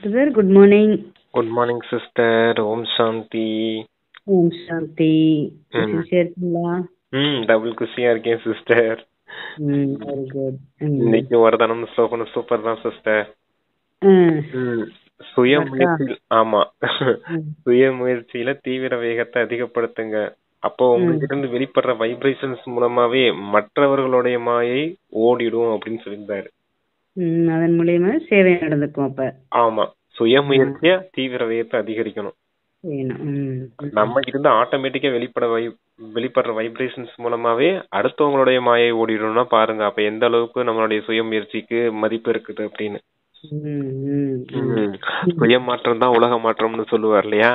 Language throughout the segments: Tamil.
Brother, good morning. Good morning, sister. Om Shanti. Om Shanti. Sincere இருக்கீங்களா? டபுள் குஷியா இருக்கேன் சிஸ்டர். Very good. இன்னைக்கு வரதானம் ஸ்லோகனம் சூப்பர் தான் சிஸ்டர். சுய முயற்சியில் ஆமா சுய முயற்சியில தீவிர வேகத்தை அதிகப்படுத்துங்க. அப்போ உங்ககிட்ட இருந்து வெளிப்படுற வைப்ரேஷன்ஸ் மூலமாவே மற்றவர்களுடைய மாயை ஓடிடும் அப்படின்னு சொல்லியிருந்தாரு. அதன் மூலியமா சேவை நடந்துக்கும். அப்ப ஆமா, சுய முயற்சியா தீவிர வேகத்தை அதிகரிக்கணும். நம்ம இருந்து ஆட்டோமேட்டிக்கா வெளிப்படுற வைப்ரேஷன்ஸ் மூலமாவே அடுத்தவங்களுடைய மாயை ஓடிடும்னா பாருங்க அப்ப எந்த அளவுக்கு நம்மளுடைய சுய முயற்சிக்கு மதிப்பு இருக்குது அப்படின்னு. சுய மாற்றம் தான் உலக மாற்றம்னு சொல்லுவார் இல்லையா,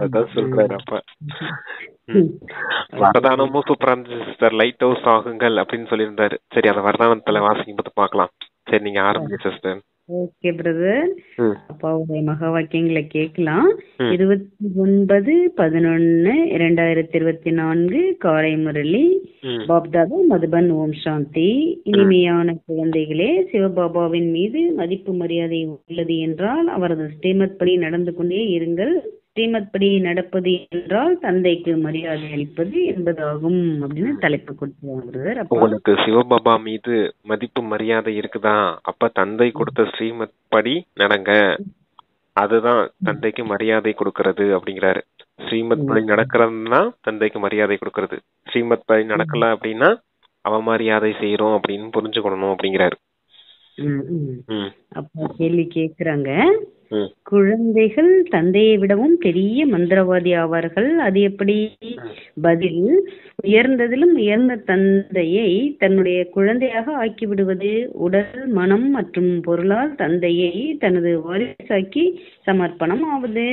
அதான் சொல்றாரு. அப்ப வரதானமும் சூப்பரா இருந்துச்சு சிஸ்டர். லைட் ஹவுஸ் ஆகுங்கள் அப்படின்னு சொல்லியிருந்தாரு. சரி, அந்த வரதானத்துல வாசிக்கும் போது பாக்கலாம். சரி, நீங்க ஆரம்பிங்க சிஸ்டர். Okay brother. அப்பாவுடைய மகா வாக்கியங்களை கேட்கலாம். 29/11/2024 காலை முரளி. பாப்தாதா மதுபன். ஓம் சாந்தி. இனிமையான குழந்தைகளே, சிவபாபாவின் மீது மதிப்பு மரியாதை உள்ளது என்றால் அவரது ஸ்ரீமத் படி நடந்து கொண்டே இருங்கள். ஸ்ரீமத் படி நடப்பது என்றால் தந்தைக்கு மரியாதை அளிப்பது என்பதாகும் அப்படின்னு தலைப்பு கொடுத்துருவாங்க. உங்களுக்கு சிவபாபா மீது மதிப்பு மரியாதை இருக்குதா? அப்ப தந்தை கொடுத்த ஸ்ரீமத் படி நடங்க, அதுதான் தந்தைக்கு மரியாதை கொடுக்கறது அப்படிங்கிறாரு. ஸ்ரீமத் படி நடக்கிறதுனா தந்தைக்கு மரியாதை கொடுக்கறது. ஸ்ரீமத் படி நடக்கல அப்படின்னா அவமரியாதை செய்யறோம் அப்படின்னு புரிஞ்சுக்கணும் அப்படிங்கிறாரு. அப்ப கேள்வி கேக்குறாங்க. குழந்தைகள் தந்தையை விடவும் பெரிய மந்திரவாதி ஆவார்கள், அது எப்படி? பதில்: உயர்ந்ததிலும் உயர்ந்த தந்தையை தன்னுடைய குழந்தையாக ஆக்கிவிடுவது. உடல், மனம் மற்றும் பொருளால் தந்தையை தனது வாரிசாக்கி சமர்ப்பணம் ஆவது.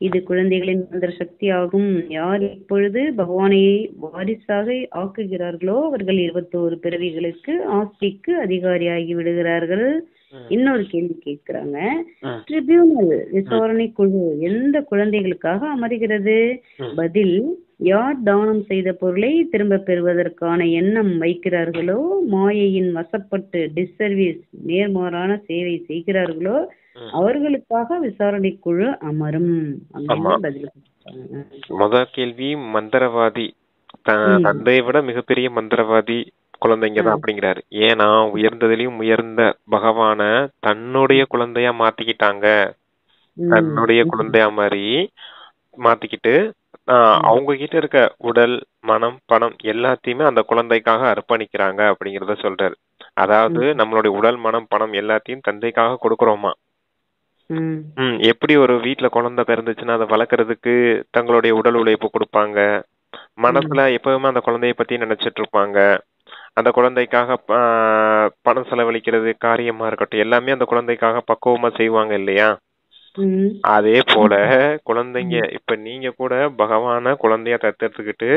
இது குழந்தைகளின் மந்திர சக்தி ஆகும். யார் இப்பொழுது பகவானை வாரிசாக ஆக்குகிறார்களோ அவர்கள் 21 பிறவிகளுக்கு ஆஸ்திக்கு அதிகாரியாகி விடுகிறார்கள். இன்னொரு கேள்வி கேட்கிறாங்க. ட்ரிபியூனல் விசாரணை குழு எந்த குழந்தைகளுக்காக அமர்கிறது? பதில்: யார் தானம் செய்த பொருளை திரும்ப பெறுவதற்கான எண்ணம் வைக்கிறார்களோ, மாயையின் வசப்பட்டு டிஸ்சர்வீஸ் நேர்மாறான சேவை செய்கிறார்களோ அவர்களுக்காக விசாரணை குழு அமரும் அப்படின்னு பதில். முதல் கேள்வி, மந்திரவாதி தந்தையை விட மிகப்பெரிய மந்திரவாதி குழந்தைங்க தான் அப்படிங்கிறாரு. ஏன்னா உயர்ந்ததிலையும் உயர்ந்த பகவான தன்னுடைய குழந்தையா மாத்திக்கிட்டாங்க. தன்னுடைய குழந்தையா மாதிரி மாத்திக்கிட்டு அவங்க கிட்ட இருக்க உடல், மனம், பணம் எல்லாத்தையுமே அந்த குழந்தைக்காக அர்ப்பணிக்கிறாங்க அப்படிங்கறத சொல்றாரு. அதாவது நம்மளுடைய உடல், மனம், பணம் எல்லாத்தையும் தந்தைக்காக கொடுக்கறோமா. எப்படி ஒரு வீட்டுல குழந்தை பிறந்துச்சுன்னா அதை வளர்க்கறதுக்கு தங்களுடைய உடல் உழைப்பு கொடுப்பாங்க. மனசுல எப்பவுமே அந்த குழந்தைய பத்தி நினைச்சிட்டு இருப்பாங்க. அந்த குழந்தைக்காக பணம் செலவழிக்கிறது, காரியமா இருக்கட்டும், எல்லாமே அந்த குழந்தைக்காக பக்குவமா செய்வாங்க இல்லையா. அதே போல குழந்தைங்க, இப்ப நீங்க கூட பகவான குழந்தையா தத்தெடுத்துக்கிட்டு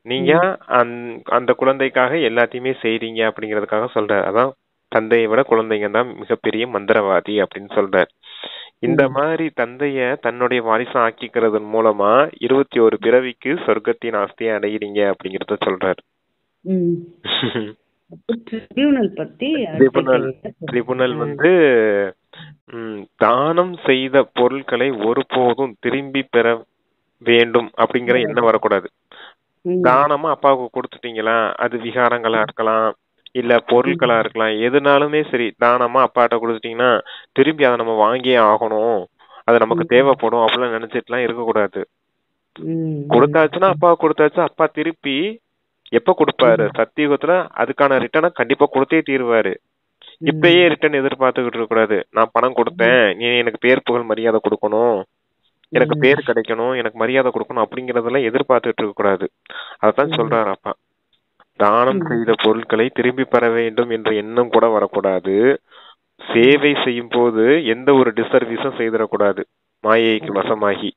நீங்க அந்த குழந்தைக்காக எல்லாத்தையுமே செய்றீங்க அப்படிங்கறதுக்காக சொல்றாரு. அதான் தந்தையை விட குழந்தைங்க தான் மிகப்பெரிய மந்திரவாதி அப்படின்னு சொல்றாரு. இந்த மாதிரி தந்தைய தன்னுடைய வாரிசா ஆக்கிக்கிறதன் மூலமா 21 பிறவிக்கு சொர்க்கத்தின் ஆஸ்தியை அடைகிறீங்க அப்படிங்கறத சொல்றாரு. ட்ரிபுனல் வந்து தானம் செய்த பொருட்களை ஒருபோதும் திரும்பி பெற வேண்டும் அப்படிங்கிற எண்ணம் வரக்கூடாது. தானமா அப்பாவுக்கு கொடுத்துட்டீங்களா, அது விகாரங்களா இருக்கலாம், இல்ல பொருட்களா இருக்கலாம், எதுனாலுமே சரி, தானமா அப்பாட்ட கொடுத்துட்டீங்கன்னா திரும்பி அதை நம்ம வாங்கியே ஆகணும், அது நமக்கு தேவைப்படும் அப்படிலாம் நினைச்சிட்டுலாம் இருக்கக்கூடாது. கொடுத்தாச்சுன்னா அப்பாவுக்கு கொடுத்தாச்சு, அப்பா திருப்பி எப்ப கொடுப்பாரு? சத்தியுகத்துல அதுக்கான ரிட்டர்னை கண்டிப்பா கொடுத்தே தீருவாரு. இப்பயே ரிட்டர்ன் எதிர்பார்த்துக்கிட்டு இருக்க கூடாது. நான் பணம் கொடுத்தேன், நீ எனக்கு பேர் புகழ் மரியாதை கொடுக்கணும், எனக்கு பேர் கிடைக்கணும், எனக்கு மரியாதை கொடுக்கணும் அப்படிங்கறதெல்லாம் எதிர்பார்த்துட்டு இருக்க கூடாது. அதான் சொல்றாரு அப்பா. தானம் செய்த பொருட்களை திரும்பி பெற வேண்டும் என்ற எண்ணம் கூட வரக்கூடாது. சேவை செய்யும் போது எந்த ஒரு டிசர்வீஸும் செய்திடக்கூடாது மாயைக்கு வசமாகி.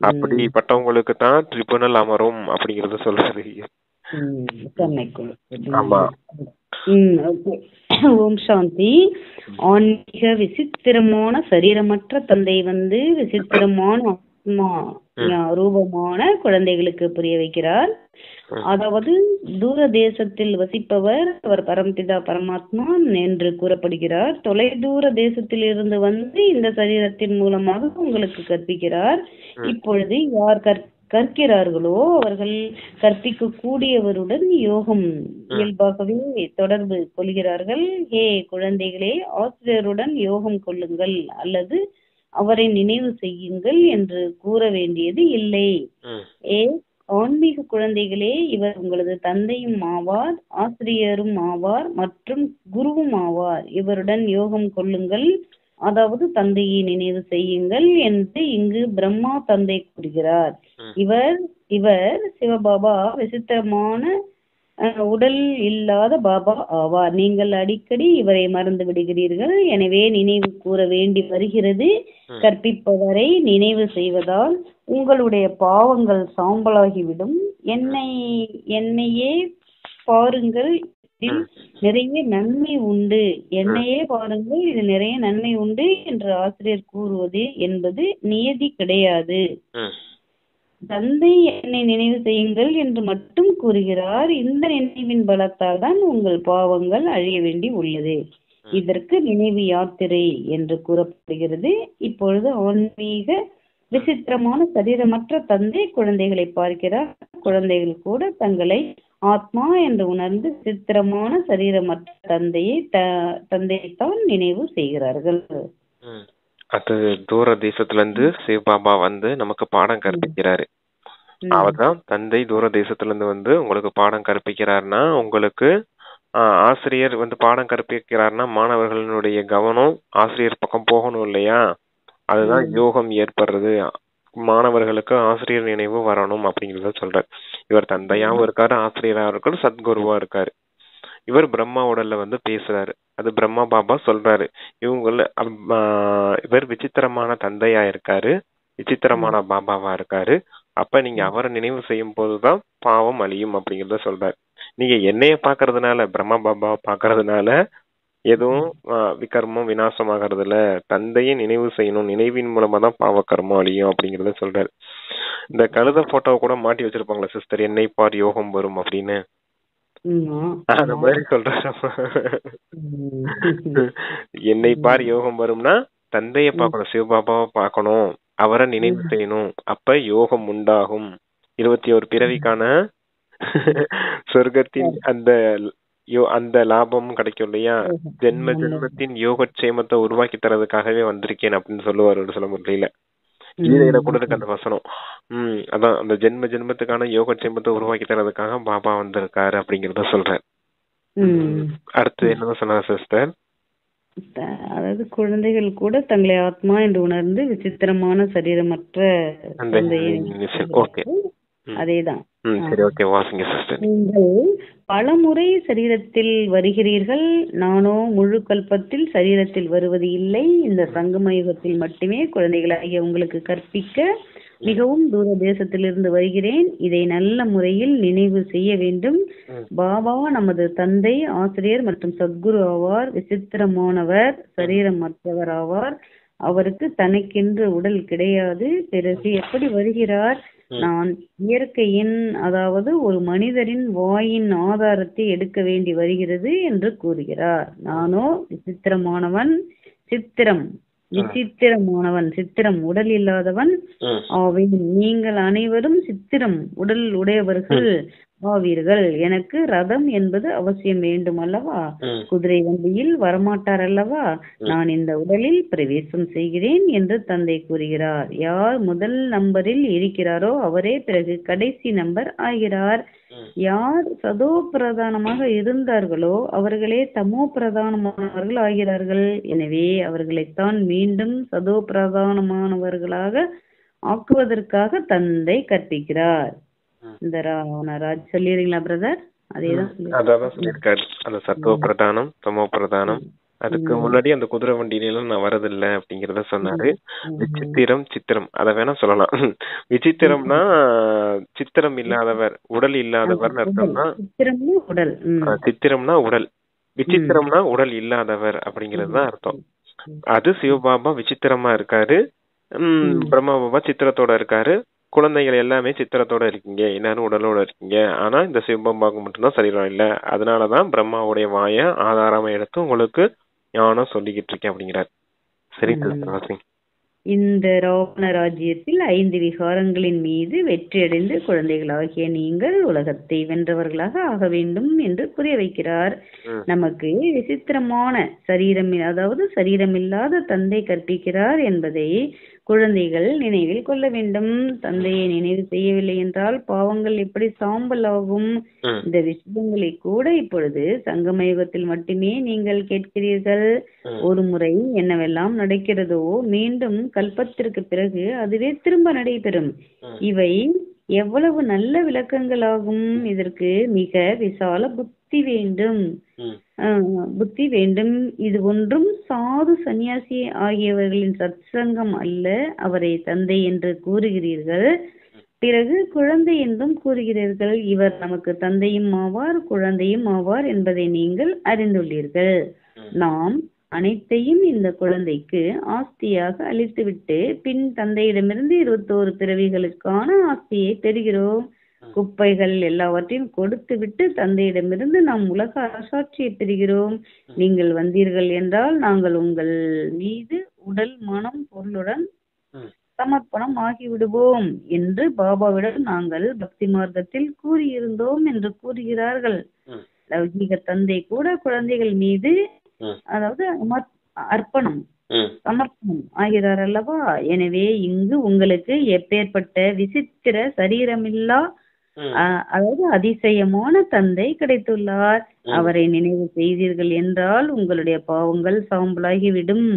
அப்படிப்பட்டவங்களுக்கு தான் ட்ரிபுனல் அமரும் அப்படிங்கறத சொல்றது. ஓம் சாந்தி. ஆன்மீக விசித்திரமான சரீரமற்ற தந்தை வந்து விசித்திரமான ஆத்மா ரூபமான குழந்தைகளுக்கு புரிய வைக்கிறார். அதாவது தூர தேசத்தில் வசிப்பவர் அவர் பரம்பிதா பரமாத்மா என்று கூறப்படுகிறார். தொலை தூர தேசத்தில் இருந்து வந்து இந்த சரீரத்தின் மூலமாக உங்களுக்கு கற்பிக்கிறார். இப்பொழுது யார் கற்கிறார்களோ அவர்கள் கற்பிக்க கூடியவருடன் யோகம் இயல்பாகவே தொடர்பு கொள்கிறார்கள். ஹே குழந்தைகளே, ஆசிரியருடன் யோகம் கொள்ளுங்கள் அல்லது அவரை நினைவு செய்யுங்கள் என்று கூற வேண்டியது இல்லை. ஆன்மீக குழந்தைகளே, இவர் உங்களது தந்தையும் ஆவார், ஆசிரியரும் ஆவார் மற்றும் குருவும் ஆவார். இவருடன் யோகம் கொள்ளுங்கள், அதாவது தந்தையை நினைவு செய்யுங்கள் என்று இங்கு பிரம்மா தந்தை கூறுகிறார். இவர் சிவபாபா விசித்திரமான உடல் இல்லாத பாபா ஆவார். நீங்கள் அடிக்கடி இவரை மறந்து விடுகிறீர்கள். எனவே நினைவு கூற வேண்டி வருகிறது. கற்பிப்பவரை நினைவு செய்வதால் உங்களுடைய பாவங்கள் சாம்பலாகிவிடும். என்னையே பாருங்கள், இதில் நிறைய நன்மை உண்டு. என்னையே பாருங்கள், இது நிறைய நன்மை உண்டு என்று ஆசிரியர் கூறுவது என்பது நியதி கிடையாது. தந்தை என்னை நினைவு செய்யுங்கள் என்று மட்டும் கூறுகிறார். இந்த நினைவின் பலத்தால் தான் உங்கள் பாவங்கள் அழிய வேண்டி உள்ளது. இதற்கு நினைவு யாத்திரை என்று கூறப்படுகிறது. இப்பொழுது ஆன்மீக விசித்திரமான சரீரமற்ற தந்தை குழந்தைகளை பார்க்கிறார். குழந்தைகள் கூட தங்களை ஆத்மா என்று உணர்ந்து விசித்திரமான சரீரமற்ற தந்தையைத்தான் நினைவு செய்கிறார்கள். அது தூர தேசத்துல இருந்து சிவபாபா வந்து நமக்கு பாடம் கற்பிக்கிறாரு. அவர்தான் தந்தை தூர தேசத்துல இருந்து வந்து உங்களுக்கு பாடம் கற்பிக்கிறாருன்னா, உங்களுக்கு ஆசிரியர் வந்து பாடம் கற்பிக்கிறாருன்னா மாணவர்களுடைய கவனம் ஆசிரியர் பக்கம் போகணும் இல்லையா? அதுதான் யோகம் ஏற்படுறது. மாணவர்களுக்கு ஆசிரியர் நினைவு வரணும் அப்படிங்கறத சொல்றாரு. இவர் தந்தையாவும் இருக்காரு, ஆசிரியராகவும் இருக்காரு, சத்குருவா இருக்காரு. இவர் பிரம்மா உடல்ல வந்து பேசுறாரு. அது பிரம்மா பாபா சொல்றாரு, இவர் விசித்திரமான தந்தையா இருக்காரு, விசித்திரமான பாபாவா இருக்காரு. அப்ப நீங்க அவரை நினைவு செய்யும் போதுதான் பாவம் அழியும் அப்படிங்கறத சொல்றாரு. நீங்க என்னைய பாக்குறதுனால, பிரம்மா பாபாவை பாக்குறதுனால எதுவும் விகர்மம் விநாசம் ஆகிறதுல, தந்தையை நினைவு செய்யணும், நினைவின் மூலமா தான் பாவக்கர்மம் அழியும் அப்படிங்கறத சொல்றாரு. இந்த கழுத போட்டோவை கூட மாட்டி வச்சிருப்பாங்களா சிஸ்டர், என்னை பார் யோகம் வரும் அப்படின்னு. அந்த மாதிரி சொல்றாரு. என்னை பார் யோகம் வரும்னா தந்தைய பார்க்கணும், சிவபாபாவை பார்க்கணும், அவரை நினைவு செய்யணும், அப்ப யோகம் உண்டாகும். 21 பிறவிக்கான சொர்க்கத்தின் அந்த லாபமும் கிடைக்கும் இல்லையா? ஜென்ம ஜென்மத்தின் யோகக்ஷேமத்தை உருவாக்கி தரதுக்காகவே வந்திருக்கேன் அப்படின்னு சொல்லுவாரு ஒரு சில முறையில. கீதையில கூட இருக்கு அந்த வசனம். அதான் அந்த ஜென்ம ஜென்மத்துக்கான யோகக்ஷேமத்தை உருவாக்கி தரதுக்காக பாபா வந்திருக்காரு அப்படிங்கறத சொல்றேன். அடுத்து என்ன சொன்னார் சிஸ்டர்? அதாவது குழந்தைகள் கூட தங்களை ஆத்மா என்று உணர்ந்து விசித்திரமான சரீரமற்ற அதேதான். நீங்கள் பலமுறை சரீரத்தில் வருகிறீர்கள், நானோ முழு கல்பத்தில் சரீரத்தில் வருவது இல்லை. இந்த சங்கம யுகத்தில் மட்டுமே குழந்தைகளாகிய உங்களுக்கு கற்பிக்க மிகவும் தூர தேசத்திலிருந்து வருகிறேன். இதை நல்ல முறையில் நினைவு செய்ய வேண்டும். பாபா நமது தந்தை, ஆசிரியர் மற்றும் சத்குரு ஆவார். விசித்திரமானவர், சரீரமற்றவர் ஆவார். அவருக்கு தனக்கென்று உடல் கிடையாது. பிறகு எப்படி வருகிறார்? நான் இயற்கையின், அதாவது ஒரு மனிதரின் வாயின் ஆதாரத்தை எடுக்க வேண்டி வருகிறது என்று கூறுகிறார். நானோ விசித்திரமானவன், சித்திரம் உடல் இல்லாதவன் ஆவேன். நீங்கள் அனைவரும் சித்திரம் உடல் உடையவர்கள் ஆவீர்கள். எனக்கு ரதம் என்பது அவசியம் வேண்டும் அல்லவா? குதிரை வண்டியில் வரமாட்டார் அல்லவா? நான் இந்த உடலில் பிரவேசம் செய்கிறேன் என்று தந்தை கூறுகிறார். யார் முதல் நம்பரில் இருக்கிறாரோ அவரே பிறகு கடைசி நம்பர் ஆகிறார். யார் சதோ பிரதானமாக இருந்தார்களோ அவர்களே தமோ பிரதானமானவர்கள் ஆகிறார்கள். எனவே அவர்களைத்தான் மீண்டும் சதோ பிரதானமானவர்களாக ஆக்குவதற்காக தந்தை கற்பிக்கிறார். இந்த ராஜ் சொல்லிடுறீங்களா பிரதர்? அதேதான் சொல்லியிருக்காரு. அந்த சத்துவ பிரதானம், தமோ பிரதானம். அதுக்கு முன்னாடி அந்த குதிரை வண்டியில நான் வரதில்லை அப்படிங்கறத சொன்னாரு. சித்திரம் அத வேணா சொல்லலாம். விசித்திரம்னா சித்திரம் இல்லாதவர், உடல் இல்லாதவர் அர்த்தம்னா. சித்திரம்னா உடல், விசித்திரம்னா உடல் இல்லாதவர் அப்படிங்கறதுதான் அர்த்தம். அது சிவபாபா விசித்திரமா இருக்காரு, பிரம்மா பாபா சித்திரத்தோட இருக்காரு. குழந்தைகள் எல்லாமே சித்திரத்தோட இருக்கீங்க, எல்லாரும் உடலோட இருக்கீங்க. ஆனா இந்த சிவபாபாவுக்கு மட்டும்தான் சரீரம் இல்ல. அதனாலதான் பிரம்மாவுடைய வாயை ஆதாரமா எடுத்து உங்களுக்கு ஞானம் சொல்லிக்கிட்டு இருக்கேன் அப்படிங்கிறார். சரி சிஸ்டர். இந்த ராவண ராஜ்யத்தில் 5 விகாரங்களின் மீது வெற்றியடைந்து குழந்தைகளாகிய நீங்கள் உலகத்தை வென்றவர்களாக ஆக வேண்டும் என்று புரிய வைக்கிறார். நமக்கு விசித்திரமான அதாவது சரீரமில்லாத தந்தை கற்பிக்கிறார் என்பதை குழந்தைகள் நினைவில் கொள்ள வேண்டும். தந்தையை நினைவு செய்யவில்லை என்றால் பாவங்கள் எப்படி சாம்பல் ஆகும்? இந்த விஷயங்களை கூட இப்பொழுது சங்கமயுகத்தில் மட்டுமே நீங்கள் கேட்கிறீர்கள். ஒரு முறை என்னவெல்லாம் நடக்கிறதோ மீண்டும் கல்பத்திற்கு பிறகு அதுவே திரும்ப நடைபெறும். இவை எவ்வளவு நல்ல விளக்கங்களாகும். இதற்கு மிக விசால புத்தி வேண்டும். இது ஒன்றும் சாது சன்னியாசி ஆகியவர்களின் சத்சங்கம் அல்ல. அவரை தந்தை என்று கூறுகிறீர்கள், பிறகு குழந்தை என்றும் கூறுகிறீர்கள். இவர் நமக்கு தந்தையும் ஆவார் குழந்தையும் ஆவார் என்பதை நீங்கள் அறிந்துள்ளீர்கள். நாம் அனைத்தையும் இந்த குழந்தைக்கு ஆஸ்தியாக அளித்துவிட்டு பின் தந்தையிடமிருந்து 21 பிறவிகளுக்கான ஆஸ்தியை பெறுகிறோம். குப்பைகள் எல்லாவற்றையும் கொடுத்து விட்டு தந்தையிடமிருந்து நாம் உலக அரசாட்சியை பெறுகிறோம். நீங்கள் வந்தீர்கள் என்றால் நாங்கள் உங்கள் மீது உடல் மனம் பொருளுடன் சமர்ப்பணம் ஆகிவிடுவோம் என்று பாபாவிடம் நாங்கள் பக்தி மார்க்கத்தில் கூறியிருந்தோம் என்று கூறுகிறார்கள். லௌகீக தந்தை கூட குழந்தைகள் மீது அதாவது அர்ப்பணம் சமர்ப்பணம் ஆகிறார் அல்லவா? எனவே இங்கு உங்களுக்கு எப்பேற்பட்ட விசித்திர சரீரமில்லா அதாவது அதிசயமான தந்தை கிடைத்துள்ளார். அவரை நினைவு செய்தீர்கள் என்றால் உங்களுடைய பாவங்கள் சாம்பலாகிவிடும்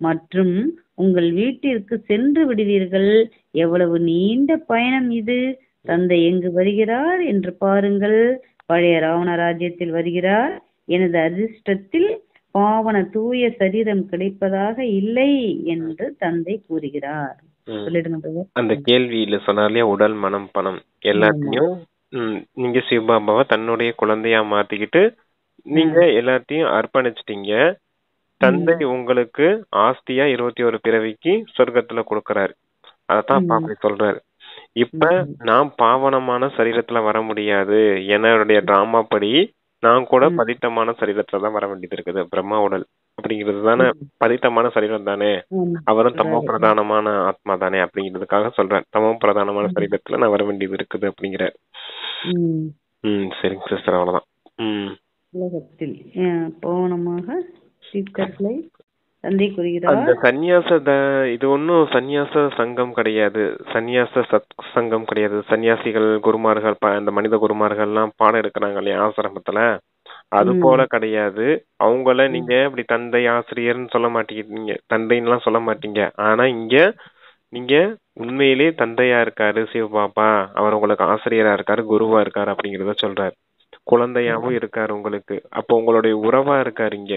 மற்றும் உங்கள் வீட்டிற்கு சென்று விடுவீர்கள். எவ்வளவு நீண்ட பயணம் இது! தந்தை எங்கு வருகிறார் என்று பாருங்கள். பழைய ராவண ராஜ்யத்தில் வருகிறார். எனது அதிர்ஷ்டத்தில் பாவன தூய சரீரம் கிடைப்பதாக இல்லை என்று தந்தை கூறுகிறார். அந்த கேள்வியில சொன்னாலே உடல் மனம் பணம் எல்லாத்தையும் நீங்க சிவபாபாவை தன்னுடைய குழந்தையா மாத்திக்கிட்டு நீங்க எல்லாத்தையும் அர்ப்பணிச்சிட்டீங்க. தந்தை உங்களுக்கு ஆஸ்தியா 21 பிறவிக்கு சொர்க்கத்துல கொடுக்கறாரு. அதத்தான் அப்படி சொல்றாரு. இப்ப நான் பாவனமான சரீரத்துல வர முடியாது. என்னுடைய டிராமா படி நான் கூட பதித்தமான சரீரத்துல தான் வர வேண்டியது இருக்குது. பிரம்மா உடல் அப்படிங்கிறது தானே பதித்தமான சரீரம் தானே, அவரும் தமோ பிரதானமான ஆத்மா தானே அப்படிங்கிறதுக்காக சொல்றேன். தமோ பிரதானமான சரீரத்துல நான் வர வேண்டியது இருக்குது அப்படிங்கிற. சரிங்க சிஸ்டர், அவ்வளவுதான். உலகத்தில் பௌனமாக சீக்கர்களை தந்தை கூறுகிறார். அந்த சந்நியாச இது ஒன்னும் சந்நியாச சங்கம் கிடையாது, சந்நியாச சத் சங்கம் கிடையாது. சன்னியாசிகள் குருமார்கள் அந்த மனித குருமார்கள் எல்லாம் பாடம் எடுக்கிறாங்க இல்லையா ஆசிரமத்துல, அது போல கிடையாது. அவங்கள நீங்க இப்படி தந்தை ஆசிரியர்னு சொல்ல மாட்டீங்க, தந்தைன்னு எல்லாம் சொல்ல மாட்டீங்க. ஆனா இங்க நீங்க உண்மையிலே தந்தையா இருக்காரு சிவபாபா, அவர் உங்களுக்கு ஆசிரியரா இருக்காரு, குருவா இருக்காரு அப்படிங்கறத சொல்றாரு. குழந்தையாவும் இருக்காரு உங்களுக்கு. அப்போ உங்களுடைய உறவா இருக்காரு. இங்க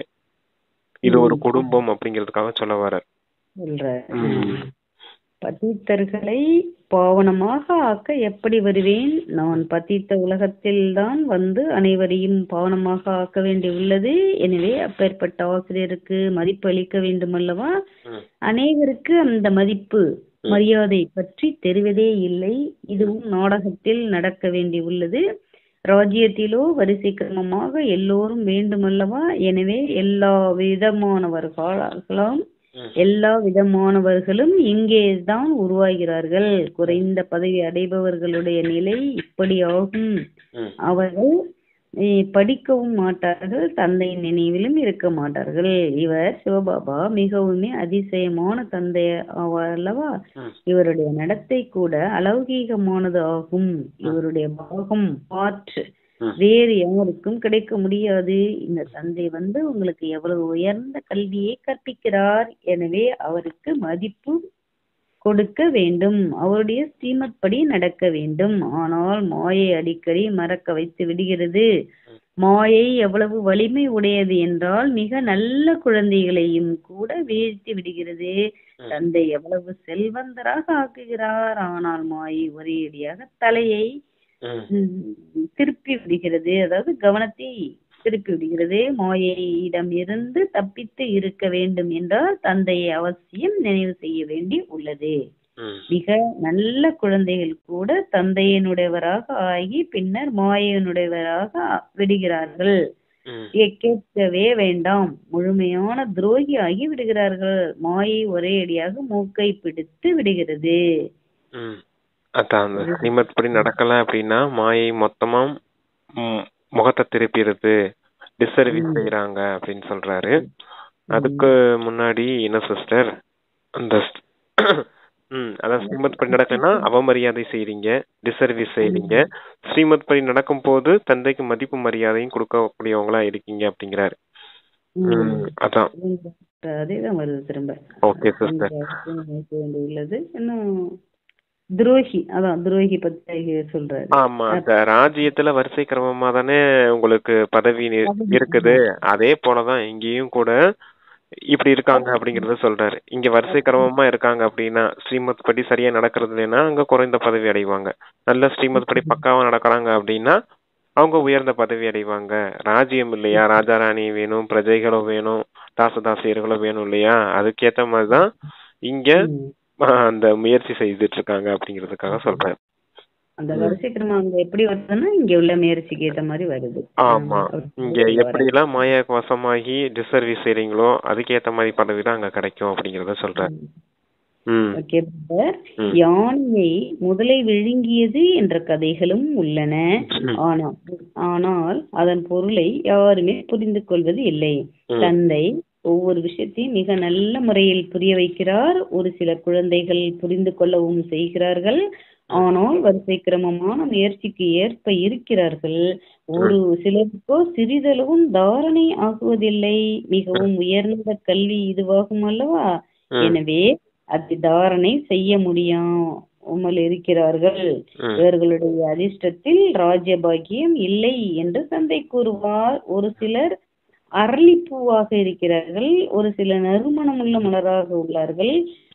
இது ஒரு குடும்பம் அப்படிங்கிறதுக்காக சொல்ல வர. பதித்தர்களை பாவனமாக ஆக்க எப்படி வருவேன்? நான் பதித்த உலகத்தில் தான் வந்து அனைவரையும் பாவனமாக ஆக்க வேண்டி உள்ளது. எனவே அப்பேற்பட்ட ஆசிரியருக்கு மதிப்பு அளிக்க வேண்டும் அல்லவா? அனைவருக்கு அந்த மதிப்பு மரியாதை பற்றி தெரிவதே இல்லை. இதுவும் நாடகத்தில் நடக்க வேண்டி உள்ளது. ராஜ்யத்திலோ வரிசை கிரமமாக எல்லோரும் வேண்டுமல்லவா? எனவே எல்லா விதமானவர்களும் இங்கேதான் உருவாகிறார்கள். குறைந்த பதவி அடைபவர்களுடைய நிலை இப்படி ஆகும். அவர்கள் படிக்கவும் மாட்டார்கள், தந்தையின் நினைவிலும் இருக்க மாட்டார்கள். இவர் சிவபாபா மிகவும் அதிசயமான தந்தை ஆவார் அல்லவா? இவருடைய நடத்தை கூட அலௌகீகமானது ஆகும். இவருடைய பாகம் வேறு யாருக்கும் கிடைக்க முடியாது. இந்த தந்தை வந்து உங்களுக்கு எவ்வளவு உயர்ந்த கல்வியை கற்பிக்கிறார். எனவே அவருக்கு மதிப்பு கொடுக்க வேண்டும், அவருடைய ஸ்ரீமத் படி நடக்க வேண்டும். ஆனால் மாயை அடிக்கடி மறக்க வைத்து விடுகிறது. மாயை எவ்வளவு வலிமை உடையது என்றால் மிக நல்ல குழந்தைகளையும் கூட வீழ்த்தி விடுகிறது. தந்தை எவ்வளவு செல்வந்தராக ஆக்குகிறார், ஆனால் மாயை ஒரேடியாக தலையை திருப்பி விடுகிறது, அதாவது கவனத்தை திருப்பி விடுகிறது. மாயையிடம் இருந்து தப்பித்து இருக்க வேண்டும் என்றால் தந்தையை அவசியம் நினைவு செய்ய வேண்டி உள்ளது. ம், மிக நல்ல குழந்தைகள் கூட தந்தையினுடையவராக ஆகி பின்னர் மாயையினுடையவராக விடுகிறார்கள். ம், கேட்கவே வேண்டாம், முழுமையான துரோகி ஆகி விடுகிறார்கள். மாயை ஒரே அடியாக மூக்கை பிடித்து விடுகிறது. ம். அதான் அந்த ஸ்ரீமத் படி நடக்கல அப்படின்னா மாயை மொத்தமா ம், முகத்தை திருப்பிடுது, டிஸ்சர்வீஸ் செய்யறாங்க அப்படின்னு சொல்றாரு. அதுக்கு முன்னாடி என்ன சிஸ்டர் அந்த அதான் ஸ்ரீமத் படி நடக்கலன்னா அவமரியாதை செய்றீங்க, டிஸ்சர்வீஸ் செய்றீங்க. ஸ்ரீமத் படி நடக்கும் போது தந்தைக்கு மதிப்பு மரியாதையும் கொடுக்கக்கூடியவங்களா இருக்கீங்க அப்படிங்கிறாரு. அதான் அதேதான் வருது திரும்ப. Okay sister. உள்ளது இன்னும் துரோகி, அதான் துரோகி பத்தி சொல்றாரு. ஆமா, அந்த ராஜ்யத்துல வரிசை கிரமமா தானே உங்களுக்கு பதவி இருக்குது. அதே போலதான் இங்கேயும் கூட இப்படி இருக்காங்க அப்படிங்கறத சொல்றாரு. இங்க வரிசை கிரமமா இருக்காங்க அப்படின்னா ஸ்ரீமத் படி சரியா நடக்கிறது இல்லைன்னா அங்க குறைந்த பதவி அடைவாங்க. நல்ல ஸ்ரீமத் படி பக்காவா நடக்கிறாங்க அப்படின்னா அவங்க உயர்ந்த பதவி அடைவாங்க. ராஜ்யம் இல்லையா, ராஜா ராணி வேணும், பிரஜைகளும் வேணும், தாசதாசியர்களும் வேணும் இல்லையா, அதுக்கேத்த மாதிரிதான் இங்க அந்த முயற்சி செய்துட்டு இருக்காங்க அப்படிங்கிறதுக்காக சொல்றேன். அந்த வரிசை கிரமம் அங்க எப்படி வருதுன்னா இங்க உள்ள முயற்சிக்கு ஏத்த மாதிரி வருது. ஆமா, இங்க எப்படி எல்லாம் மாயாக்கு வசமாகி டிஸ்சர்வீஸ் செய்றீங்களோ அதுக்கேத்த மாதிரி பதவி தான் அங்க கிடைக்கும் அப்படிங்கறத சொல்றேன். யானையை முதலை விழுங்கியது என்ற கதைகளும் உள்ளன. ஆனால் அதன் பொருளை யாருமே புரிந்து கொள்வது இல்லை. தந்தை ஒவ்வொரு விஷயத்தையும் மிக நல்ல முறையில் புரிய வைக்கிறார். ஒரு சில குழந்தைகள் புரிந்து கொள்ளவும் செய்கிறார்கள். ஆனால் வரிசை கிரமமான முயற்சிக்கு ஏற்ப இருக்கிறார்கள். ஒரு சிலருக்கோ சிறிதளவும் தாரணை ஆகுவதில்லை. மிகவும் உயர்ந்த கல்வி இதுவாகும் அல்லவா, எனவே அதை தாரணை செய்ய முடியாமல் இருக்கிறார்கள். இவர்களுடைய அதிர்ஷ்டத்தில் ராஜ்யபாகியம் இல்லை என்று தந்தை கூறுவார். ஒரு சிலர் அரளிப்பூவாக இருக்கிறார்கள், ஒரு சில நறுமணமுள்ள மலராக உள்ளார்கள்.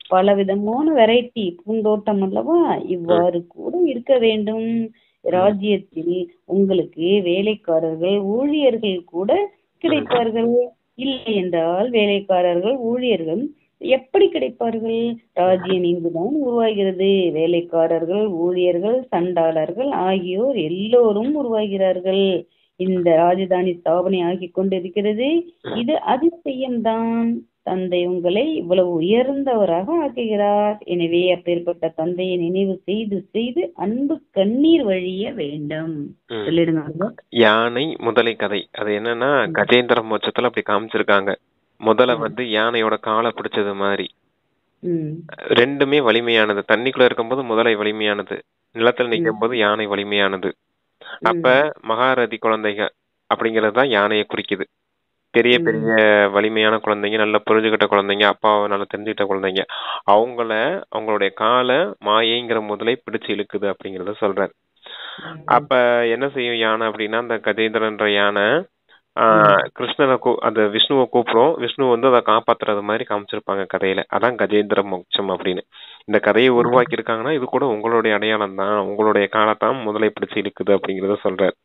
பலவிதமான வெரைட்டி பூந்தோட்டம் அல்லவா, இவ்வாறு கூட இருக்க வேண்டும். ராஜ்யத்தில் உங்களுக்கு வேலைக்காரர்கள் ஊழியர்கள் கூட கிடைப்பார்கள். இல்லை என்றால் வேலைக்காரர்கள் ஊழியர்கள் எப்படி கிடைப்பார்கள்? ராஜ்யம் இங்குதான் உருவாகிறது. வேலைக்காரர்கள் ஊழியர்கள் சண்டாளர்கள் ஆகியோர் எல்லோரும் உருவாகிறார்கள். இந்த ராஜதானி ஸ்தாபனை ஆகி கொண்டிருக்கிறது. இது அதிசயம்தான். தந்தை உங்களை இவ்வளவு உயர்ந்தவராக ஆக்குகிறார். எனவே அப்பேற்பட்ட தந்தையை நினைவு செய்து செய்து அன்பு கண்ணீர் வழிய வேண்டும். சொல்லிடுங்க. யானை முதலை கதை அது என்னன்னா கஜேந்திர மோட்சத்துல அப்படி காமிச்சிருக்காங்க. முதல்ல யானையோட காலை பிடிச்சது மாதிரி. ரெண்டுமே வலிமையானது. தண்ணிக்குள்ள இருக்கும்போது முதலை வலிமையானது, நிலத்துல நிற்கும் போது யானை வலிமையானது. அப்ப மகாரதி குழந்தைங்க அப்படிங்கறதுதான் யானையை குறிக்குது. பெரிய பெரிய வலிமையான குழந்தைங்க, நல்ல புரிஞ்சுக்கிட்ட குழந்தைங்க, அப்பாவை நல்லா தெரிஞ்சுக்கிட்ட குழந்தைங்க, அவங்களுடைய காலை மாயைங்கிற முதலை பிடிச்சு இழுக்குது அப்படிங்கறத சொல்றாரு. அப்ப என்ன செய்யும் யானை அப்படின்னா, அந்த கஜேந்திரன்ற யானை கிருஷ்ணனை அந்த விஷ்ணுவை கூப்பிடும். விஷ்ணு அதை காப்பாத்துறது மாதிரி காமிச்சிருப்பாங்க கதையில. அதான் கஜேந்திர மோட்சம் அப்படின்னு. இந்த கதையை உருவாக்கி இருக்காங்கன்னா இது கூட உங்களுடைய அடையாளம் தான், உங்களுடைய காலத்தான் முதலை பிடிச்சு இழுக்குது அப்படிங்கறத சொல்றாரு.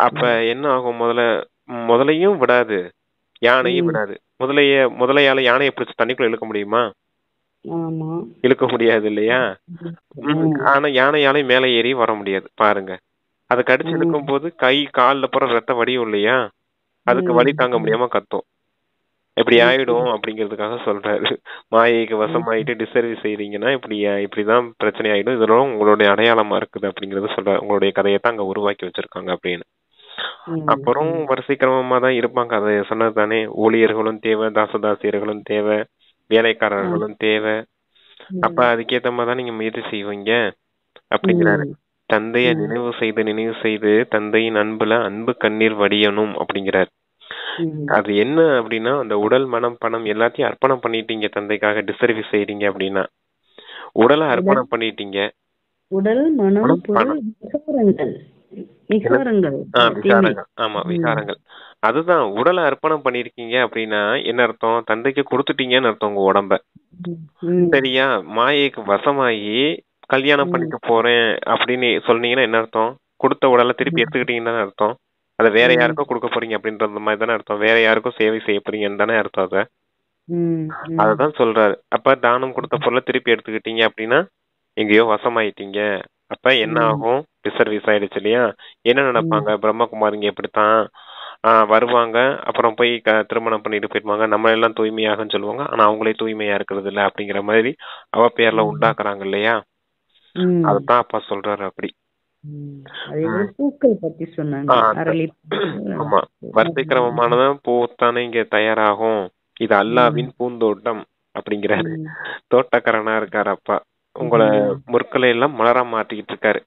அப்ப என்ன ஆகும், முதலையும் விடாது, யானையும் விடாது. முதலையால யானையை பிடிச்சு தண்ணிக்குள்ள இழுக்க முடியுமா? இழுக்க முடியாது இல்லையா? ஆனா யானையால மேல ஏறி வர முடியாது. பாருங்க, அதை கடிச்சு இழுக்கும் போது கை கால்ல போற ரத்த வடியும் இல்லையா, அதுக்கு வலி தாங்க முடியாம கத்தும். இப்படி ஆயிடும் அப்படிங்கிறதுக்காக சொல்றாரு. மாயைக்கு வசமாயிட்டு டிஸ்சர்வீஸ் செய்றீங்கன்னா இப்படிதான் பிரச்சனை ஆயிடும். இதெல்லாம் உங்களுடைய அடையாளமா இருக்குது அப்படிங்கறத சொல்றாரு. உங்களுடைய கதையத்தான் அங்க உருவாக்கி வச்சிருக்காங்க அப்படின்னு. அப்புறம் வரிசை கிரமமா தான் இருப்பாங்க. அதை சொன்னது தானே, ஊழியர்களும் தேவை, தாசதாசியர்களும் தேவை, வேலைக்காரர்களும் தேவை. அப்ப அதுக்கேத்த மாதிரிதான் நீங்க முயற்சி செய்வீங்க அப்படிங்கிறாரு. தந்தைய நினைவு செய்து தந்தையின் அன்புல அன்பு கண்ணீர் வடியணும் அப்படிங்கிறார். அது என்ன அப்படின்னா, அந்த உடல் மனம் பணம் எல்லாத்தையும் அர்ப்பணம் பண்ணிட்டீங்க தந்தைக்காக, டிஸ்சர்வீஸ் செய்றீங்க அப்படின்னா உடலை அர்ப்பணம் பண்ணிட்டீங்க. உடல் மனம் பணம் விகாரங்கள். ஆமா, விகாரங்கள். அதுதான் உடலை அர்ப்பணம் பண்ணிருக்கீங்க அப்படின்னா என்ன அர்த்தம், தந்தைக்கு கொடுத்துட்டீங்கன்னு அர்த்தம் உங்க உடம்ப. சரியா? மாயைக்கு வசமாயி கல்யாணம் பண்ணிக்க போறேன் அப்படின்னு சொன்னீங்கன்னா என்ன அர்த்தம், கொடுத்த உடலை திருப்பி எடுத்துக்கிட்டீங்கன்னு அர்த்தம். அதை வேற யாருக்கும் கொடுக்க போறீங்க அப்படின்றது மாதிரி தானே அர்த்தம். வேற யாருக்கும் சேவை செய்ய போறீங்கன்னு தானே அர்த்தம். அதை ம், ம், அததான் சொல்றாரு. அப்ப தானம் கொடுத்த பொருளை திருப்பி எடுத்துக்கிட்டீங்க அப்படின்னா எங்கேயோ வசமாயிட்டீங்க. அப்ப என்ன ம், ஆகும்? டிசர்வீஸ் ஆயிடுச்சு இல்லையா? என்ன ம், நினைப்பாங்க? பிரம்மகுமாரிங்க இப்படித்தான் வருவாங்க, அப்புறம் போய் திருமணம் பண்ணிட்டு போயிடுவாங்க, நம்ம எல்லாம் தூய்மையாகன்னு சொல்லுவாங்க, ஆனா அவங்களே தூய்மையா இருக்கிறது இல்ல அப்படிங்கிற மாதிரி அவ பேர்ல ம், உண்டாக்குறாங்க இல்லையா? ம், அதத்தான் அப்பா சொல்றாரு அப்படி. ம். அதே போல ம். பூக்கள் பத்தி சொன்னாங்க. அந்த அரளி ஆமா. வரிசை கிரமமானது பூத்தானே இங்க தயாராகும். இது ம், அல்லாவின் பூந்தோட்டம் அப்படிங்கிறாரு. ம், தோட்டக்காரனா இருக்காரு அப்பா. உங்கள ம், முற்களை எல்லாம் மலரா மாத்திக்கிட்டு இருக்காரு.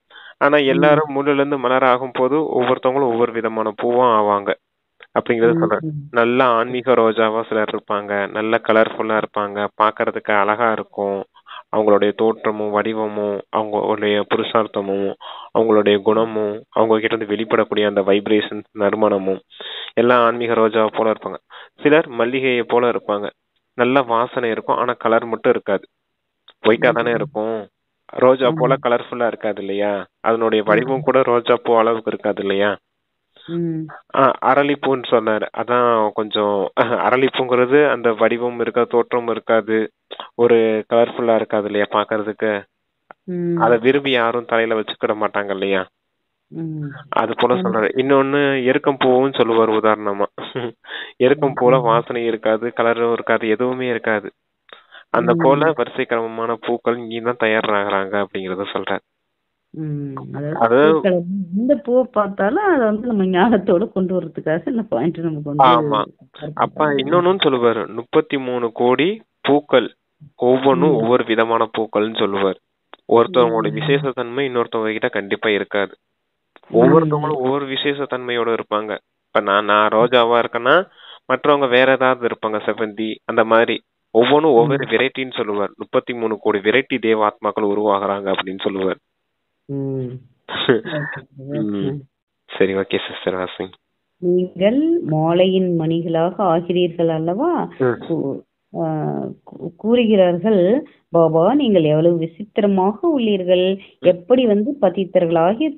ஆனா ம், எல்லாரும் முள்ளுல இருந்து மலர் ஆகும் போது ஒவ்வொருத்தவங்களும் ஒவ்வொரு விதமான பூவா ஆவாங்க அப்படிங்கறத ம், சொல்றேன். ம், நல்ல ஆன்மீக ரோஜாவா சிலர் இருப்பாங்க, நல்ல கலர்ஃபுல்லா இருப்பாங்க, பார்க்கிறதுக்கு அழகா இருக்கும். அவங்களுடைய தோற்றமும் வடிவமும் அவங்களுடைய புருஷார்த்தமும் அவங்களுடைய குணமும் அவங்க கிட்ட இருந்து வெளிப்படக்கூடிய அந்த வைப்ரேஷன் நறுமணமும் எல்லாம் ஆன்மீக ரோஜாவை போல இருப்பாங்க. சிலர் மல்லிகையை போல இருப்பாங்க, நல்ல வாசனை இருக்கும், ஆனா கலர் மட்டும் இருக்காது, ஒயிட்டா தானே ம். இருக்கும். ரோஜா போல ஆமா. கலர்ஃபுல்லா இருக்காது இல்லையா? அதனுடைய ம், வடிவம் கூட ரோஜா பூ அளவுக்கு இருக்காது இல்லையா? ம், அரளிப்பூன்னு சொன்னாரு. அதான் கொஞ்சம் அரளிப்பூங்கிறது அந்த வடிவம் இருக்காது, தோற்றம் இருக்காது, ஒரு கலர்ஃபுல்லா இருக்காது இல்லையா பாக்குறதுக்கு? அத ம், விரும்பி யாரும் தலையில வச்சுக்கிட மாட்டாங்க இல்லையா? ம். அது போல ஆமா. சொல்றாரு. இன்னொன்னு எருக்கம் பூவும் சொல்லுவார் உதாரணமா. எருக்கம் ம், பூல ம், வாசனை இருக்காது, கலரும் இருக்காது, எதுவுமே இருக்காது. அந்த போல ம், வரிசை கிரமமான பூக்கள் இங்கதான் தயாராகிறாங்க அப்படிங்கறத சொல்றாரு. ம். அதாவது அது பூக்கள எந்த பூவ பார்த்தாலும் அத வந்து நம்ம ஞானத்தோட கொண்டு வரதுக்காக இந்த பாயிண்ட் நமக்கு வந்து ஆமா. ஷேர் அப்ப பண்றாங்க. இன்னொன்னு சொல்லுவாரு. 33 கோடி பூக்கள், ஒவ்வொன்னும் ம், ஒவ்வொரு விதமான பூக்கள்னு சொல்லுவார். ஒருத்தவங்களோட ம், விசேஷ தன்மை இன்னொருத்தவங்க கிட்ட கண்டிப்பா இருக்காது. ம், ஒவ்வொருத்தவங்களும் ஒவ்வொரு விசேஷ தன்மையோட இருப்பாங்க. இப்ப நான் நான் ரோஜாவா இருக்கேன்னா மற்றவங்க வேற ஏதாவது இருப்பாங்க, செவ்வந்தி அந்த மாதிரி. ஒவ்வொன்னும் ம், ஒவ்வொரு வெரைட்டின்னு சொல்லுவார். 33 கோடி வெரைட்டி தேவாத்மாக்கள் உருவாகுறாங்க அப்படின்னு சொல்லுவார். ம். ஓகே. ம். ம். சரி, ஓகே சிஸ்டர் வாசிங். நீங்கள் மாலையின் மணிகளாக ஆகிறீர்கள் அல்லவா? ம். கூ ஆ கூறுகிறார்கள், பாபா நீங்கள் எவ்வளவு விசித்திரமாக உள்ளீர்கள். எப்படி வந்து பதித்தர்களாகிய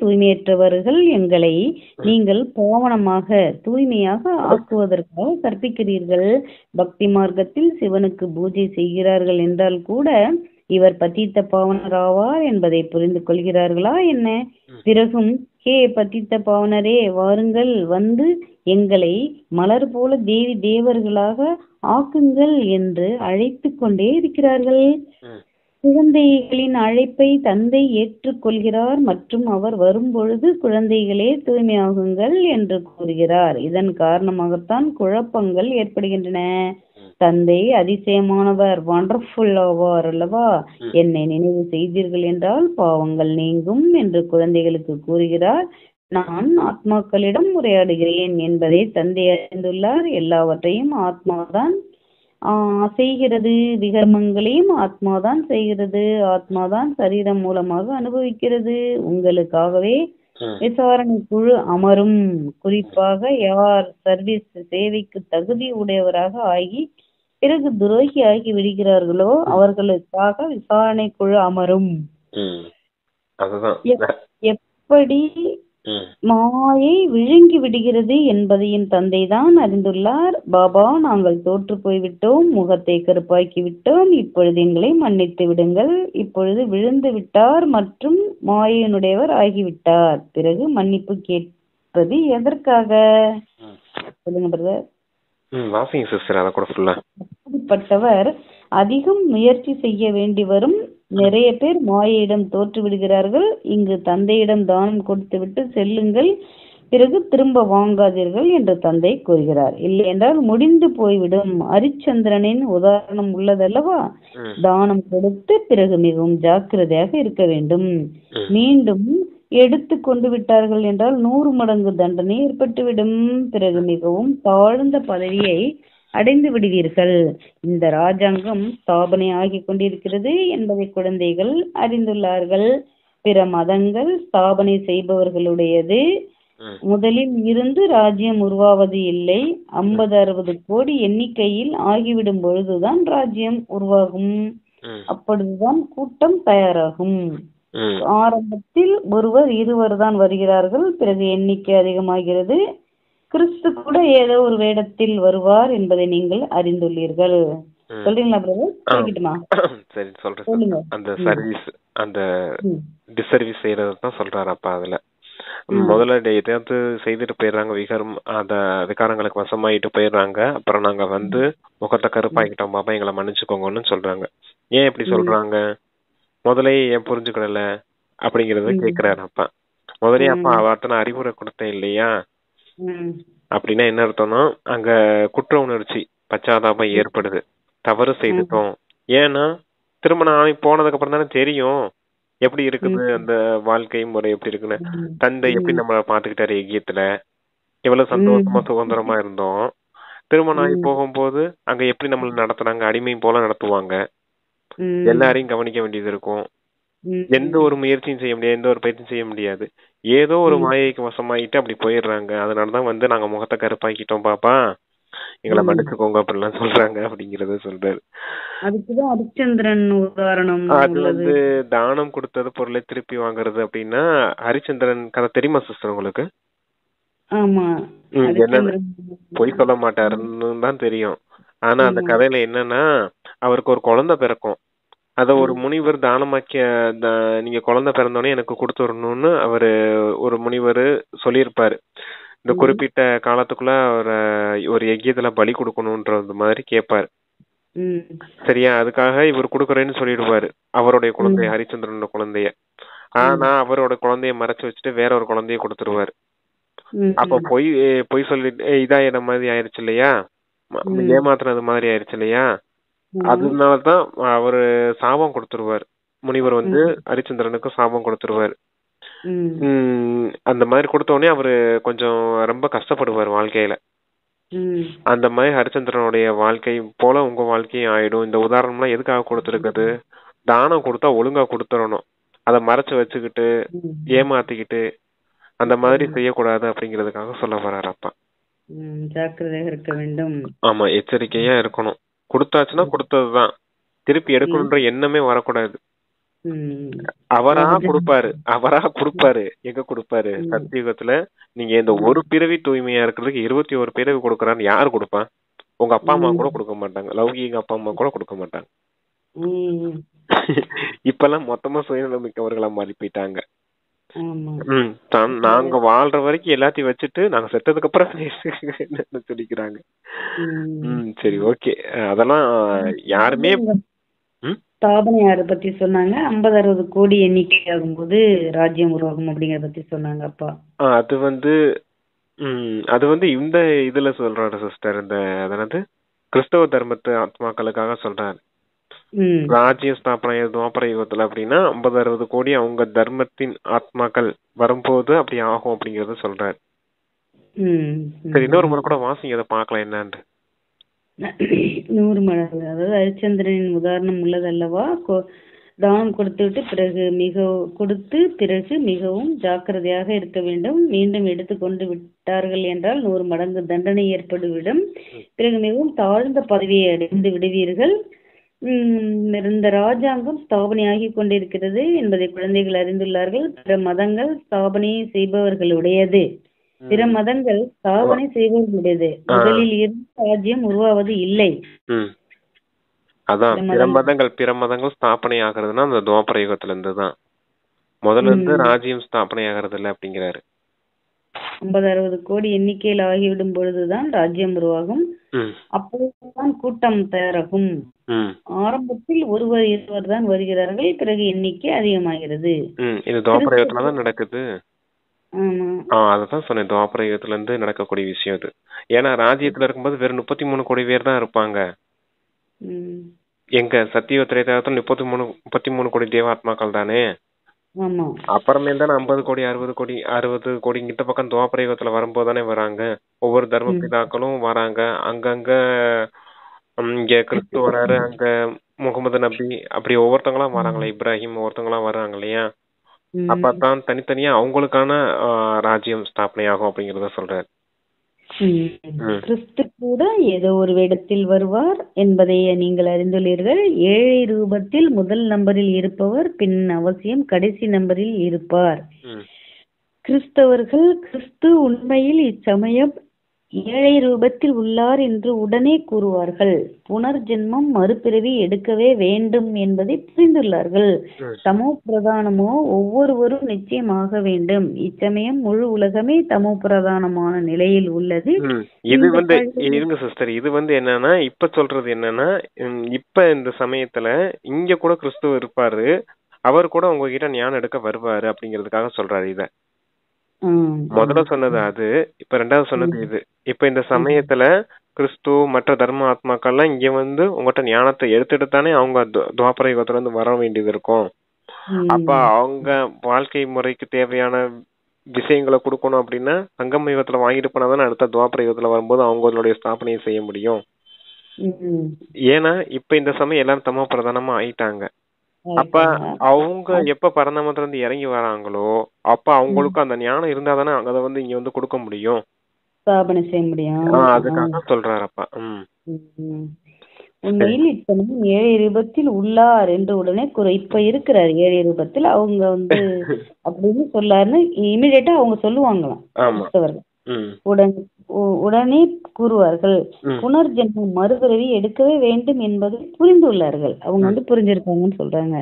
தூய்மையற்றவர்கள் எங்களை நீங்கள் பாவனமாக தூய்மையாக ஆக்குவதற்காக கற்பிக்கிறீர்கள். பக்தி மார்க்கத்தில் சிவனுக்கு பூஜை செய்கிறார்கள் என்றால் கூட இவர் பதித்த பாவனராவார் என்பதை புரிந்து கொள்கிறார்களா என்ன? பிறகும் ஹே பதித்த பாவனரே, வாருங்கள், வந்து எங்களை மலர் போல தேவி தேவர்களாக ஆக்குங்கள் என்று அழைத்துக் கொண்டே இருக்கிறார்கள். ம். குழந்தைகளின் அழைப்பை தந்தை ஏற்றுக்கொள்கிறார் மற்றும் அவர் வரும்பொழுது குழந்தைகளே தூய்மையாகுங்கள் என்று கூறுகிறார். இதன் காரணமாகத்தான் குழப்பங்கள் ஏற்படுகின்றன. தந்தை அதிசயமானவர், வண்டர்ஃபுல் ஆவார் அல்லவா? என்னை நினைவு செய்தீர்கள் என்றால் பாவங்கள் நீங்கும் என்று குழந்தைகளுக்கு கூறுகிறார். நான் ஆத்மாக்களிடம் உரையாடுகிறேன் என்பதை தந்தை அறிந்துள்ளார். எல்லாவற்றையும் ஆத்மாதான் செய்கிறது, விகர்மங்களையும் ஆத்மாதான் செய்கிறது, ஆத்மாதான் சரீரம் மூலமாக அனுபவிக்கிறது. உங்களுக்காகவே விசாரணை குழு அமரும். குறிப்பாக யார் சர்வீஸ் சேவைக்கு தகுதி உடையவராக ஆகி பிறகு துரோகி ஆகி விடுகிறார்களோ அவர்களுக்காக விசாரணை குழு அமரும். அதுதான் எப்படி மாயை விழுங்கி விடுகிறது என்பதையும் தந்தைதான் அறிந்துள்ளார். பாபா, நாங்கள் தோற்று போய்விட்டோம், முகத்தை கருப்பாக்கி விட்டோம், இப்பொழுது எங்களை மன்னித்து விடுங்கள். இப்பொழுது விழுந்து விட்டார் மற்றும் மாயையினுடையவர் ஆகிவிட்டார். பிறகு மன்னிப்பு கேட்பது எதற்காக? சொல்லுங்க பிரதர். அப்படிப்பட்டவர் அதிகம் முயற்சி செய்ய வேண்டி வரும். நிறைய பேர் மாயையிடம் தோற்று விடுகிறார்கள். இங்கு தந்தையிடம் தானம் கொடுத்துவிட்டு செல்லுங்கள், பிறகு திரும்ப வாங்காதீர்கள் என்று தந்தை கூறுகிறார். இல்லை என்றால் முடிந்து போய்விடும். ஹரிச்சந்திரனின் உதாரணம் உள்ளதல்லவா? தானம் கொடுத்து பிறகு மிகவும் ஜாக்கிரதையாக இருக்க வேண்டும். மீண்டும் எடுத்து கொண்டு விட்டார்கள் என்றால் 100 மடங்கு தண்டனை ஏற்பட்டுவிடும். பிறகு மிகவும் தாழ்ந்த பதவியை அடைந்து விடுவீர்கள். இந்த ராஜாங்கம் ஸ்தாபனை ஆகி கொண்டிருக்கிறது என்பதை குழந்தைகள் அறிந்துள்ளார்கள். பிற மதங்கள் ஸ்தாபனை செய்பவர்களுடையது. முதலில் இருந்து ராஜ்யம் உருவாவது இல்லை. 50-60 கோடி எண்ணிக்கையில் ஆகிவிடும் பொழுதுதான் ராஜ்யம் உருவாகும். அப்பொழுதுதான் கூட்டம் தயாராகும். ஆரம்பத்தில் ஒருவர் இருவர் தான் வருகிறார்கள், பிறகு எண்ணிக்கை அதிகமாகிறது. கிறிஸ்து கூட ஏதோ ஒரு வேடத்தில் வருவார் என்பதை நீங்கள் அறிந்துள்ளீர்கள். சொல்றீங்களா பிரதர்? கேட்கட்டுமா? சரி சொல்றேன். சொல்லுங்க. அந்த சர்வீஸ், அந்த டிசர்வீஸ் செய்யறதுதான் சொல்றாரு அப்பா. அதுல முதல்ல எதையாவது செய்துட்டு போயிடுறாங்க, அத விகாரங்களுக்கு வசமாயிட்டு போயிடுறாங்க. அப்புறம் நாங்க வந்து முகத்தை கருப்பாக்கிட்டோம் பாப்பா, எங்களை மன்னிச்சுக்கோங்கன்னு சொல்றாங்க. ஏன் இப்படி சொல்றாங்க? முதலே ஏன் புரிஞ்சுக்கல அப்படிங்கறத கேக்குறாரு அப்பா. முதலே அப்பா அத்தனை அறிவுரை கொடுத்தேன் இல்லையா? அப்படின்னா என்ன அர்த்தம்னா, அங்க குற்ற உணர்ச்சி, பச்சாதாபம் ஏற்படுது. தவறு செய்துட்டோம். ஏன்னா திருமணம் ஆகி போனதுக்கு அப்புறம் தானே தெரியும் எப்படி இருக்குது அந்த வாழ்க்கை முறை, எப்படி இருக்குன்னு. தந்தை எப்படி நம்மள பாத்துக்கிட்டாரு எகியத்துல, எவ்வளவு சந்தோஷமா சுதந்திரமா இருந்தோம். திருமணம் ஆகி போகும்போது அங்க எப்படி நம்மள நடத்துனாங்க, அடிமை போல நடத்துவாங்க. எல்லாரையும் கவனிக்க வேண்டியது இருக்கும். எந்த ஒரு முயற்சியும் செய்ய முடியாது, எந்த ஒரு பயிற்சியும் செய்ய முடியாது. ஏதோ ஒரு மாயைக்கு வசமாயிட்டு அப்படி போயிடுறாங்க. அதனாலதான் வந்து நாங்க முகத்தை கருப்பாக்கிட்டோம் பாப்பா, எங்களை மன்னிச்சுக்கோங்க அப்படிலாம் சொல்றாங்க அப்படிங்கறத சொல்றாரு. அதுக்குதான் ஹரிச்சந்திரன் உதாரணம். அது வந்து தானம் கொடுத்தது பொருளை திருப்பி வாங்குறது அப்படின்னா, ஹரிச்சந்திரன் கதை தெரியுமா சிஸ்டர் உங்களுக்கு? ஆமா, பொய் சொல்ல மாட்டாருன்னு தான் தெரியும். ஆனா அந்த கதையில என்னன்னா, அவருக்கு ஒரு குழந்தை பிறக்கும். அத ஒரு முனிவர் தானமாக்கிய, நீங்க குழந்தை பிறந்தோடனே எனக்கு கொடுத்துடணும்னு அவரு ஒரு முனிவர் சொல்லியிருப்பாரு. இந்த குறிப்பிட்ட காலத்துக்குள்ள ஒரு யஜ்யத்துல பலி கொடுக்கணும்ன்றது மாதிரி கேட்பாரு. சரியா? அதுக்காக இவர் கொடுக்கறேன்னு சொல்லிடுவாரு அவருடைய குழந்தைய, ஹரிச்சந்திரனோட குழந்தைய. ஆனா அவரோட குழந்தைய மறைச்சு வச்சுட்டு வேற ஒரு குழந்தைய கொடுத்துருவாரு. அப்ப பொய் சொல்லிட்டு இதாயிர மாதிரி ஆயிடுச்சு இல்லையா, ஏமாத்துறது மாதிரி ஆயிடுச்சு இல்லையா. அதனாலதான் அவரு சாபம் கொடுத்துருவாரு. முனிவர் வந்து ஹரிச்சந்திரனுக்கு சாபம் கொடுத்துருவாரு. அந்த மாதிரி கொடுத்த உடனே அவரு கொஞ்சம் ரொம்ப கஷ்டப்படுவார் வாழ்க்கையில. அந்த மாதிரி ஹரிச்சந்திரனுடைய வாழ்க்கை போல உங்க வாழ்க்கையும் ஆயிடும். இந்த உதாரணம்லாம் எதுக்காக கொடுத்துருக்குது? தானம் கொடுத்தா ஒழுங்கா கொடுத்துடணும், அதை மறைச்சு வச்சுக்கிட்டு ஏமாத்திக்கிட்டு அந்த மாதிரி செய்யக்கூடாது அப்படிங்கறதுக்காக சொல்ல வர்றாரு அப்பா. ஜாக்கிரதையா இருக்க வேண்டும். ஆமா, எச்சரிக்கையா இருக்கணும். கொடுத்தாச்சுன்னா கொடுத்ததுதான், திருப்பி எடுக்கணும்ன்ற எண்ணமே வரக்கூடாது. அவரா கொடுப்பாரு. எங்க கொடுப்பாரு? சத்தியுகத்துல நீங்க இந்த ஒரு பிறவி தூய்மையா இருக்கிறதுக்கு 21 பிறவி கொடுக்கறான்னு யாரு கொடுப்பா? உங்க அப்பா அம்மா கூட கொடுக்க மாட்டாங்க. லௌகீக அப்பா அம்மா கூட கொடுக்க மாட்டாங்க. இப்பெல்லாம் மொத்தமா சுயநலமிக்கவர்களா மாறி போயிட்டாங்க. நாங்க வாழ்ற வரைக்கும் எல்லாத்தையும் வச்சுட்டு நாங்க செத்ததுக்கு அப்புறம் சொல்லிக்கிறாங்க. சரி, ஓகே. அதெல்லாம் யாருமே ஸ்தாபனையாரை பத்தி சொன்னாங்க. 50-60 கோடி எண்ணிக்கை ஆகும்போது ராஜ்யம் உருவாகும் அப்படிங்கறத பத்தி சொன்னாங்க அப்பா. அது வந்து இந்த இதுல சொல்றாரு சிஸ்டர், இந்த அதாவது கிறிஸ்தவ தர்மத்து ஆத்மாக்களுக்காக சொல்றாரு. ராஜ்ய ஸ்தாபனை துவாபர யுகத்துல அப்படின்னா 50-60 கோடி அவங்க தர்மத்தின் ஆத்மாக்கள் வரும்போது அப்படி ஆகும் அப்படிங்கறத சொல்றாரு. சரி, இன்னொரு முறை கூட வாசிங்க, அதை பார்க்கலாம் என்னன்னு. 100 மடங்கு, அதாவது ஹரிச்சந்திரனின் உதாரணம் உள்ளது அல்லவா. தானம் கொடுத்து பிறகு மிகவும் ஜாக்கிரதையாக இருக்க வேண்டும். மீண்டும் எடுத்துக்கொண்டு விட்டார்கள் என்றால் 100 மடங்கு தண்டனை ஏற்பட்டுவிடும். பிறகு மிகவும் தாழ்ந்த பதவியை அடைந்து விடுவீர்கள். இந்த ராஜாங்கம் ஸ்தாபனையாகி கொண்டிருக்கிறது என்பதை குழந்தைகள் அறிந்துள்ளார்கள். பிற மதங்கள் ஸ்தாபனை செய்பவர்களுடையது. முதலில் இருந்து ராஜ்யம் உருவாவது இல்லை. அதான் பிற மதங்கள் ஸ்தாபனை ஆகிறதுனா அந்த துவாபர யுகத்துல இருந்துதான். முதல்ல இருந்து ராஜ்யம் ஸ்தாபனை ஆகிறது இல்லை அப்படிங்கிறாரு. 50-60 கோடி எண்ணிக்கையில் ஆகிவிடும் பொழுதுதான் ராஜ்யம் உருவாகும். அப்போதுதான் கூட்டம் தயாராகும். ஆரம்பத்தில் ஒருவர் இருவர் தான் வருகிறார்கள், பிறகு எண்ணிக்கை அதிகமாகிறது. இது துவாபர யுகத்துலதான் நடக்குது. அததான் சொன்னேன், துவாபர யுகத்துல இருந்து நடக்கக்கூடிய விஷயம் இது. ஏன்னா ராஜ்யத்துல இருக்கும்போது வெறும் 33 கோடி பேர் தான் இருப்பாங்க. எங்க சத்திய திரேதாயத்துல 33 கோடி தேவாத்மாக்கள் தானே. அப்புறமே தானே 50 கோடி 60 கோடி இந்த பக்கம் துவாபர யுகத்துல வரும்போது தானே வராங்க. ஒவ்வொரு தர்ம பிதாக்களும் வராங்க. அங்கங்க இங்க கிறிஸ்து வராரு, அங்க முகமது நபி, அப்படி ஒவ்வொருத்தவங்களாம் வராங்களே, இப்ராஹிம் ஒவ்வொருத்தவங்களாம் வர்றாங்க இல்லையா. அப்பதான் தனித்தனியா அவங்களுக்கான ராஜ்யம் ஸ்தாபனை ஆகும் அப்படிங்கறத சொல்றாரு. கிறிஸ்து கூட ஏதோ ஒரு வேடத்தில் வருவார் என்பதை நீங்கள் அறிந்துள்ளீர்கள். 7 ரூபத்தில் முதல் நம்பரில் இருப்பவர் பின் அவசியம் கடைசி நம்பரில் இருப்பார். கிறிஸ்தவர்கள் கிறிஸ்து உண்மையில் இச்சமயம் ஏழை ரூபத்தில் உள்ளார் என்று உடனே கூறுவார்கள். புனர்ஜென்மம் மறுபிறவி எடுக்கவே வேண்டும் என்பதை புரிந்துள்ளார்கள். தமோ பிரதானமோ ஒவ்வொருவரும் நிச்சயமாக வேண்டும். இச்சமயம் முழு உலகமே தமோ பிரதானமான நிலையில் உள்ளது. இது இருங்க சிஸ்டர், இது என்னன்னா இப்ப சொல்றது என்னன்னா, இப்ப இந்த சமயத்துல இங்க கூட கிறிஸ்துவ இருப்பாரு, அவர் கூட உங்ககிட்ட ஞானம் எடுக்க வருவாரு அப்படிங்கறதுக்காக சொல்றாரு. இத முதல்ல சொன்னது அது, இப்ப ரெண்டாவது சொன்னது இது. இப்ப இந்த சமயத்துல கிறிஸ்து மற்ற தர்ம ஆத்மாக்கள்லாம் இங்க உங்ககிட்ட ஞானத்தை எடுத்துட்டு தானே அவங்க துவாபர யுகத்துல வர வேண்டியது இருக்கும். அப்ப அவங்க வாழ்க்கை முறைக்கு தேவையான விஷயங்களை கொடுக்கணும் அப்படின்னா சங்கம யுகத்துல வாங்கிட்டு போனாதானே அடுத்த துவாபர யுகத்துல வரும்போது அவங்களுடைய ஸ்தாபனையை செய்ய முடியும். ஏன்னா இப்ப இந்த சமயம் எல்லாரும் தமோ பிரதானமா ஆயிட்டாங்க. அப்ப அவங்க எப்ப பரந்தாமத்துல இருந்து இறங்கி வராங்களோ அப்ப அவங்களுக்கு அந்த ஞானம் இருந்தா தானே அதை இங்க கொடுக்க முடியும், ஸ்தாபனை செய்ய முடியும். அதுக்காக சொல்றாரு அப்பா. உண்மையில் இப்ப ஏழை ரூபத்தில் உள்ளார் என்று உடனே இப்ப இருக்கிறார் ஏழை ரூபத்தில் அவங்க அப்படின்னு சொல்லாருன்னு இமிடியேட்டா அவங்க சொல்லுவாங்களாம். உடனே கூறுவார்கள். புனர்ஜென்மம் மறுபிறவி எடுக்கவே வேண்டும் என்பதை புரிந்துள்ளார்கள். அவங்க புரிஞ்சிருக்காங்கன்னு சொல்றாங்க.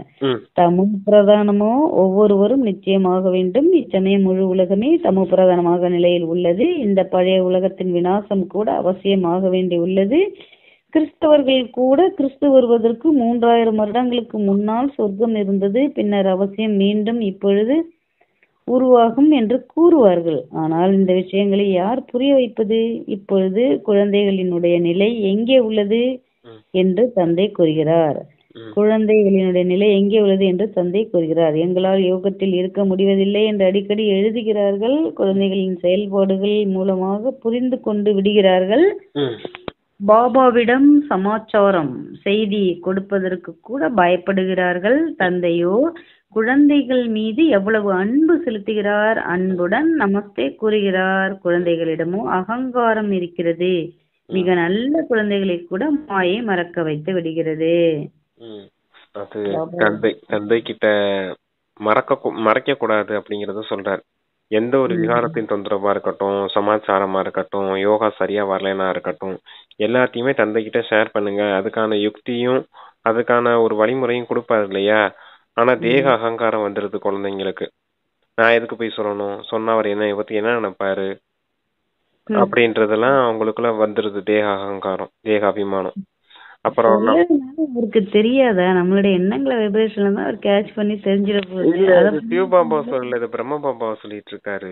தமோ பிரதானமோ ஒவ்வொருவரும் நிச்சயமாக வேண்டும். இச்சமயம் முழு உலகமே தமோ பிரதானமாக நிலையில் உள்ளது. இந்த பழைய உலகத்தின் விநாசம் கூட அவசியமாக வேண்டி உள்ளது. கிறிஸ்தவர்கள் கூட கிறிஸ்து வருவதற்கு 3000 வருடங்களுக்கு முன்னால் சொர்க்கம் இருந்தது, பின்னர் அவசியம் மீண்டும் இப்பொழுது உருவாகும் என்று கூறுவார்கள். ஆனால் இந்த விஷயங்களை யார் புரிய வைப்பது? இப்பொழுது குழந்தைகளினுடைய நிலை எங்கே உள்ளது என்று தந்தை கூறுகிறார். குழந்தைகளினுடைய நிலை எங்கே உள்ளது என்று தந்தை கூறுகிறார். எங்களால் யோகத்தில் இருக்க முடிவதில்லை என்று அடிக்கடி எழுதுகிறார்கள். குழந்தைகளின் செயல்பாடுகள் மூலமாக புரிந்து கொண்டு விடுகிறார்கள். பாபாவிடம் சமாச்சாரம் செய்தி கொடுப்பதற்கு கூட பயப்படுகிறார்கள். தந்தையோ குழந்தைகள் மீது எவ்வளவு அன்பு செலுத்துகிறார், அன்புடன் நமஸ்தே கூறுகிறார். குழந்தைகளிடமோ அகங்காரம் இருக்கிறது. மிக நல்ல குழந்தைகளை கூட மாயை மறக்க வைத்து விடுகிறது. அது தந்தை கிட்ட மறைக்க கூடாது அப்படிங்கறத சொல்றாரு. எந்த ஒரு விகாரத்தின் தொந்தரவா இருக்கட்டும், சமாச்சாரமா இருக்கட்டும், யோகா சரியா வரலனா இருக்கட்டும், எல்லாத்தையுமே தந்தை கிட்ட ஷேர் பண்ணுங்க. அதுக்கான யுக்தியும் அதுக்கான ஒரு வழிமுறையும் கொடுப்பாரு இல்லையா. ஆனா தேக அகங்காரம் வந்துருது குழந்தைங்களுக்கு. நான் எதுக்கு போய் சொல்லணும், சொன்னா அவர் என்ன பத்தி என்ன நினைப்பாரு அப்படின்றதெல்லாம் அவங்களுக்குள்ள வந்துருது. தேக அகங்காரம், தேக அபிமானம். அப்புறம் அவருக்கு தெரியாதா நம்மளுடைய எண்ணங்களை வைப்ரேஷன்ல தான் அவர் கேட்ச் பண்ணி தெரிஞ்சிட போகுது. சிவ பாபா சொல்லல, இது பிரம்ம பாபாவை சொல்லிட்டு இருக்காரு.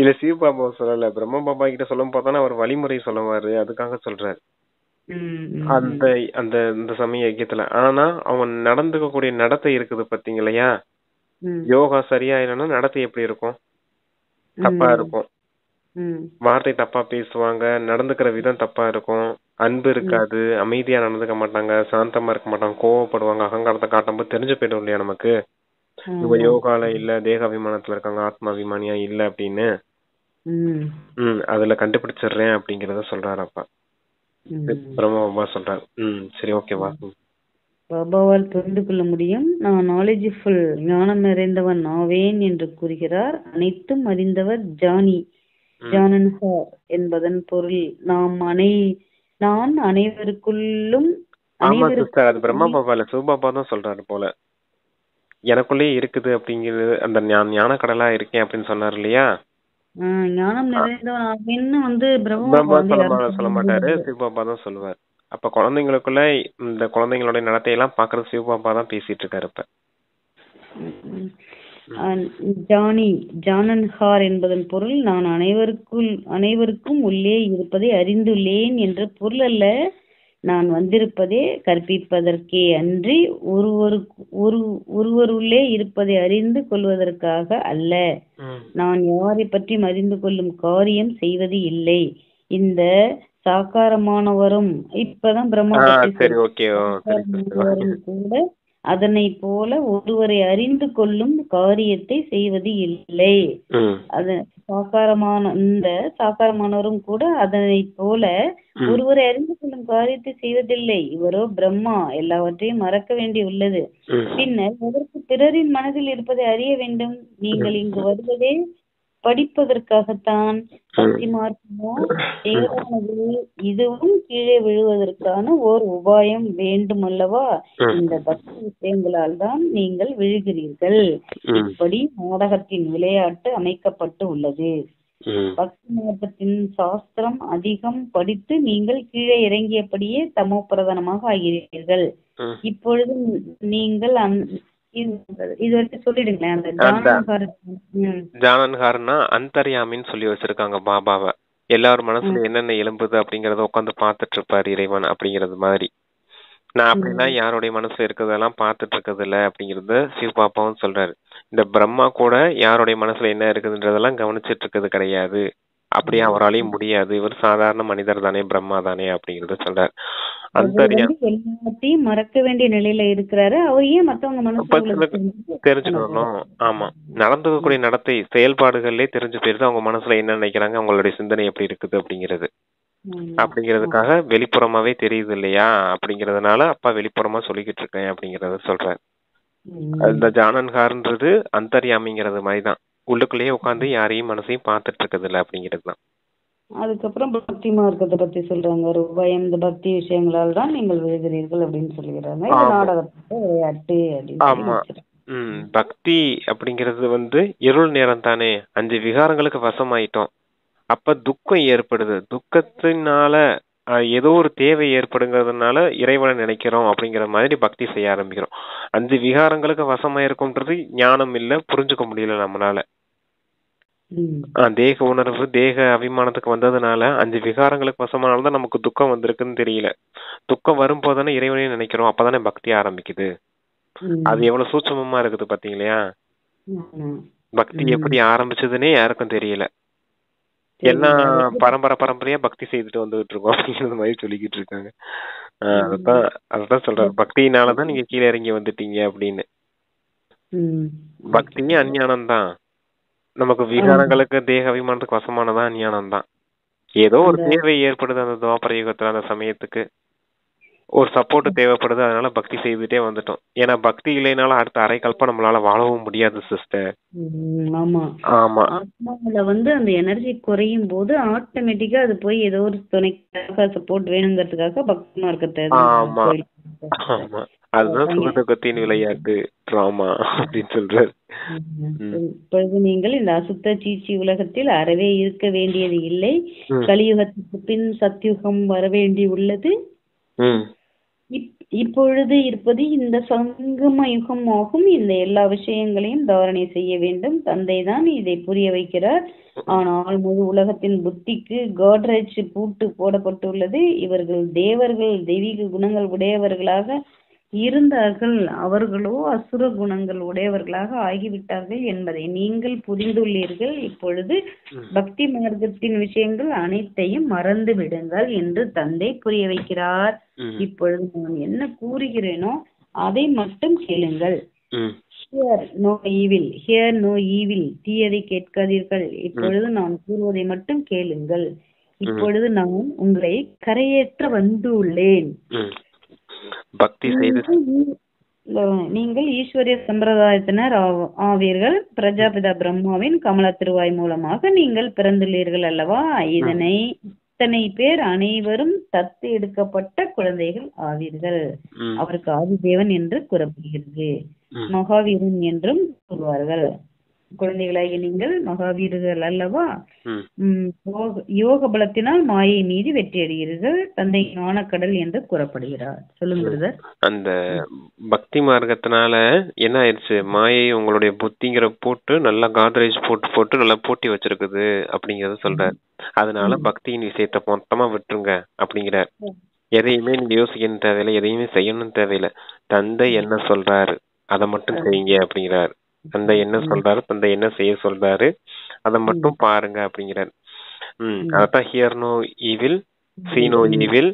இல்ல சிவ பாபா சொல்லல, பிரம்ம பாபா கிட்ட சொல்லும் போதானே அவர் வழிமுறை சொல்லுவாரு, அதுக்காக சொல்றாரு அந்த அந்த இந்த சமய யஜ்யத்துல. ஆனா அவன் நடந்துக்க கூடிய நடத்தை இருக்குது பாத்தீங்களையா, யோகா சரியா இல்லைன்னா நடத்தை எப்படி இருக்கும், தப்பா இருக்கும். வார்த்தை தப்பா பேசுவாங்க, நடந்துக்கிற விதம் தப்பா இருக்கும், அன்பு இருக்காது, அமைதியா நடந்துக்க மாட்டாங்க, சாந்தமா இருக்க மாட்டாங்க, கோவப்படுவாங்க, அகங்காரத்தை காட்டும் போது தெரிஞ்சு போயிடும் இல்லையா நமக்கு இவங்க யோகால இல்ல, தேக அபிமானத்துல இருக்காங்க, ஆத்மா அபிமானியா இல்ல அப்படின்னு. அதுல கண்டுபிடிச்சிடுறேன் அப்படிங்கறத சொல்றாரு அப்பா பிரம்ம பாபா சொல்றாரு. சரி, ஓகேவா. பாபாவால் புரிந்து கொள்ள முடியும். நான் நாலேஜ்ஃபுல், ஞானம் நிறைந்தவன் ஆவேன் என்று கூறுகிறார். அனைத்தும் அறிந்தவர் ஜானி, ஜானன்ஹார் என்பதன் பொருள் நான் அனைவருக்குள்ளும். ஆமா சிஸ்டர், அது பிரம்ம பாபால சிவபாபா தான் சொல்றாரு போல. எனக்குள்ளே இருக்குது அப்படிங்கிறது, அந்த ஞான கடலா இருக்கேன் அப்படின்னு சொன்னாரு இல்லையா. ஞானம் நிறைந்தவன் பிரம்மா சொல்ல மாட்டாரு, சிவபாபா தான் சொல்லுவார். அப்ப குழந்தைங்களுக்குள்ள இந்த குழந்தைங்களோட நடத்தையெல்லாம் பாக்குறது சிவபாபா தான் பேசிட்டு இருக்காரு. இப்ப ஜானன்ஹார் என்பதன் பொருள் நான் அனைவருக்கும் உள்ளே இருப்பதை அறிந்துள்ளேன் என்ற பொருள் அல்ல. நான் வந்திருப்பதே கற்பிப்பதற்கே அன்றி ஒருவருள்ளே இருப்பதை அறிந்து கொள்வதற்காக அல்ல. நான் யாரை பற்றி அறிந்து கொள்ளும் காரியம் செய்வது இல்லை. இந்த சாக்காரமானவரும் இப்பதான் பிரம்மா கூட அதனை போல ஒருவரை அறிந்து கொள்ளும் காரியத்தை செய்வது இல்லை. இந்த சாக்காரமானவரும் கூட அதனை போல ஒருவரை அறிந்து கொள்ளும் காரியத்தை செய்வதில்லை. இவரோ பிரம்மா, எல்லாவற்றையும் மறக்க வேண்டி உள்ளது. பின்னர் எதற்கு பிறரின் மனதில் இருப்பதை அறிய வேண்டும்? நீங்கள் இங்கு வருவதே படிப்பதற்காகத்தான். பக்தி மார்க்கமோ ஏதானது, இதுவும் கீழே விழுவதற்கான ஓர் உபாயம் வேண்டும் அல்லவா? இந்த பக்தி விஷயங்களால் தான் நீங்கள் விழுகிறீர்கள். இப்படி நாடகத்தின் விளையாட்டு அமைக்கப்பட்டு உள்ளது. பக்தி மார்க்கத்தின் சாஸ்திரம் அதிகம் படித்து நீங்கள் கீழே இறங்கியபடியே தமோ பிரதானமாக ஆகிறீர்கள். இப்பொழுது நீங்கள் இது வரைக்கும் சொல்லிடுங்களேன். அந்த ஜானன்காரன்னா அந்தர்யாமின்னு சொல்லி வச்சிருக்காங்க பாபாவை. எல்லாரும் மனசுல என்னென்ன எழும்புது அப்படிங்கறத உட்காந்து பாத்துட்டு இருப்பாரு இறைவன் அப்படிங்கறது மாதிரி. நான் அப்படின்னா யாருடைய மனசுல இருக்கிறதெல்லாம் பாத்துட்டு இருக்கிறது இல்ல அப்படிங்கறத சிவபாபாவும் சொல்றாரு. இந்த பிரம்மா கூட யாருடைய மனசுல என்ன இருக்குதுன்றதெல்லாம் கவனிச்சிட்டு இருக்கிறது கிடையாது. அப்படியே அவராலையும் முடியாது. இவர் சாதாரண மனிதர் தானே, பிரம்மா தானே அப்படிங்கறத சொல்றாரு. எல்லாத்தையும் மறக்க வேண்டிய நிலையில இருக்கிறாரு. அவர் ஏன் மத்தவங்க மனசுல தெரிஞ்சுக்கணும். ஆமா, நடந்துக்கக்கூடிய நடத்தை செயல்பாடுகள்லயே தெரிஞ்சு போயிருது அவங்க மனசுல என்ன நினைக்கிறாங்க, அவங்களுடைய சிந்தனை எப்படி இருக்குது அப்படிங்கிறது. அப்படிங்கிறதுக்காக வெளிப்புறமாவே தெரியுது இல்லையா, அப்படிங்கறதுனால அப்பா வெளிப்புறமா சொல்லிக்கிட்டு இருக்கேன் அப்படிங்கறத சொல்றாரு. இந்த ஜானன்கார்ன்றது அந்தர்யாமிங்கிறது மாதிரிதான், உள்ளுக்குள்ளேயே உட்காந்து யாரையும் மனசையும் பார்த்துட்டு இருக்கிறது இல்லை அப்படிங்கிறதுதான். அதுக்கப்புறம் பக்தி மார்க்கத்தை பத்தி சொல்றாங்க. ஒரு பயம், இந்த பக்தி விஷயங்களால் தான் நீங்கள் விழுகிறீர்கள் அப்படின்னு சொல்லுகிறாங்க. நாடகத்தை விளையாட்டு அப்படின்னு. ஆமா. பக்தி அப்படிங்கிறது இருள் நேரம் தானே, 5 விகாரங்களுக்கு வசமாயிட்டோம். அப்ப துக்கம் ஏற்படுது. துக்கத்தினால ஏதோ ஒரு தேவை ஏற்படுங்கிறதுனால இறைவனை நினைக்கிறோம் அப்படிங்கிற மாதிரி பக்தி செய்ய ஆரம்பிக்கிறோம். 5 விகாரங்களுக்கு வசமாயிருக்கும்ன்றது ஞானம் இல்ல, புரிஞ்சுக்க முடியல நம்மளால. தேக உணர்வு, தேக அபிமானத்துக்கு வந்ததுனால 5 விகாரங்களுக்கு வசமானால்தான் நமக்கு துக்கம் வந்திருக்குன்னு தெரியல. துக்கம் வரும்போதானே இறைவனையும் நினைக்கிறோம், அப்பதானே பக்தி ஆரம்பிக்குது. அது எவ்வளவு சூட்சமமா இருக்குது பாத்தீங்களா? பக்தி எப்படி ஆரம்பிச்சதுன்னே யாருக்கும் தெரியல. எல்லாம் பரம்பரையா பக்தி செய்துட்டு வந்துகிட்டு இருக்கோம் அப்படிங்கிற மாதிரி சொல்லிக்கிட்டு இருக்காங்க. அதான் சொல்றாரு, பக்தியினாலதான் நீங்க கீழே இறங்கி வந்துட்டீங்க அப்படின்னு. பக்தியே அஞ்ஞானம் தான். நமக்கு விகாரங்களுக்கு தேக அபிமானத்துக்கு வசமானதான் அஞ்ஞானம் தான். ஏதோ ஒரு தேவை ஏற்படுது அந்த துவாபர யுகத்துல, அந்த சமயத்துக்கு ஒரு சப்போர்ட் தேவைப்படுது, அதனால பக்தி செய்துட்டே வந்துட்டோம். ஏன்னா பக்தி இல்லைனாலும் அடுத்த அரை கல்பம் நம்மளால வாழவும் முடியாது சிஸ்டர். ஆமா, ஆத்மாவில அந்த எனர்ஜி குறையும் போது ஆட்டோமேட்டிக்கா அது போய் ஏதோ ஒரு துணைக்காக சப்போர்ட் வேணுங்கிறதுக்காக பக்தி மார்க்கத்தை. ஆமா ஆமா, அதுதான் சுகதுக்கத்தின் விளையாட்டு டிராமா அப்படின்னு சொல்றாரு. இப்பொழுது நீங்கள் இந்த அசுத்த சீச்சி உலகத்தில் அறவே இருக்க வேண்டியது இல்லை. கலியுகத்துக்கு பின் சத்யுகம் வர வேண்டி உள்ளது. இப்பொழுது இருப்பது இந்த சங்கம யுகம் ஆகும். இந்த எல்லா விஷயங்களையும் தாரணை செய்ய வேண்டும். தந்தை தான் இதை புரிய வைக்கிறார். ஆனால் முழு உலகத்தின் புத்திக்கு காட்ரேஜ் பூட்டு போடப்பட்டுள்ளது. இவர்கள் தேவர்கள், தெய்வீக குணங்கள் உடையவர்களாக இருந்தார்கள். அவர்களோ அசுர குணங்கள் உடையவர்களாக ஆகிவிட்டார்கள் என்பதை நீங்கள் புரிந்துள்ளீர்கள். இப்பொழுது பக்தி மார்க்கத்தின் விஷயங்கள் அனைத்தையும் மறந்து விடுங்கள் என்று தந்தை புரிய வைக்கிறார். இப்பொழுது நான் என்ன கூறுகிறேனோ அதை மட்டும் கேளுங்கள். Hear no evil, hear no evil. தீயதை கேட்காதீர்கள். இப்பொழுது நான் கூறுவதை மட்டும் கேளுங்கள். இப்பொழுது நான் உங்களை கரையேற்ற வந்துள்ளேன். பக்தி செய்து நீங்கள் ஈஸ்வரிய சம்பிரதாயத்தினர் ஆவீர்கள். பிரஜாபிதா பிரம்மாவின் கமல திருவாய் மூலமாக நீங்கள் பிறந்துள்ளீர்கள் அல்லவா? இத்தனை பேர் அனைவரும் தத்து எடுக்கப்பட்ட குழந்தைகள் ஆவீர்கள். அவருக்கு ஆதிதேவன் என்று கூறப்படுகிறது. மகாவீரன் என்றும் சொல்வார்கள். குழந்தைகளாகிய நீங்கள் மகாவீரர்கள் அல்லவா? யோக பலத்தினால் மாயை மீது வெற்றி அடைகிறீர்கள். தந்தை ஞானக்கடல் என்று கூறப்படுகிறார். சொல்லுங்க. அந்த பக்தி மார்க்கத்தினால என்ன ஆயிடுச்சு, மாயை உங்களுடைய புத்திங்கிற போட்டு நல்லா காட்ரேஜ் போட்டு நல்லா போட்டி வச்சிருக்குது அப்படிங்கறத சொல்றாரு. அதனால பக்தியின் விஷயத்த மொத்தமா விட்டுருங்க அப்படிங்கிறார். எதையுமே நீங்க யோசிக்கணும் தேவையில்லை, எதையுமே செய்யணும் தேவையில்லை. தந்தை என்ன சொல்றாரு அதை மட்டும் செய்யுங்க அப்படிங்கிறாரு. தந்தை என்ன சொல்றாரு, தந்தை என்ன செய்ய சொல்றாரு அதை மட்டும் பாருங்க அப்படிங்கிறாரு. அதான் hear no evil, see no evil,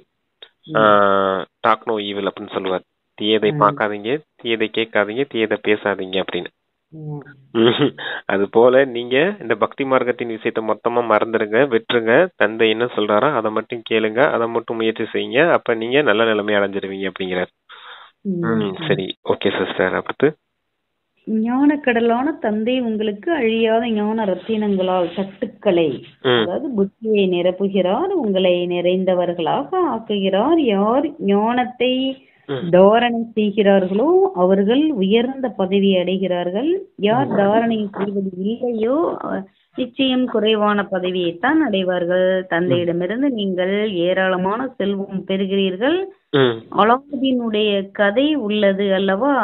talk no evil அப்படின்னு சொல்லுவார். தீயதை பார்க்காதீங்க, தீயதை கேட்காதீங்க, தீயதை பேசாதீங்க அப்படின்னு. அது போல நீங்க இந்த பக்தி மார்க்கத்தின் விஷயத்த மொத்தமா மறந்துடுங்க, விட்டுருங்க. தந்தை என்ன சொல்றாரோ அதை மட்டும் கேளுங்க, அதை மட்டும் முயற்சி செய்யுங்க. அப்ப நீங்க நல்ல நிலைமை அடைஞ்சிருவீங்க அப்படிங்கிறார். சரி, ஓகே சிஸ்டர். அடுத்து ஞானக்கடலான தந்தை உங்களுக்கு அழியாத ஞான ரத்தினங்களால் தட்டுக்களை, அதாவது புத்தியை நிரப்புகிறார், உங்களை நிறைந்தவர்களாக ஆக்குகிறார். யார் ஞானத்தை தாரணை செய்கிறார்களோ அவர்கள் உயர்ந்த பதவி அடைகிறார்கள். யார் தாரணை செய்வது இல்லையோ நிச்சயம் குறைவான பதவியைத்தான் அடைவார்கள். தந்தையிடமிருந்து நீங்கள் ஏராளமான செல்வம் பெறுகிறீர்கள். அலாவுதீனுடைய கதை உள்ளது அல்லவா,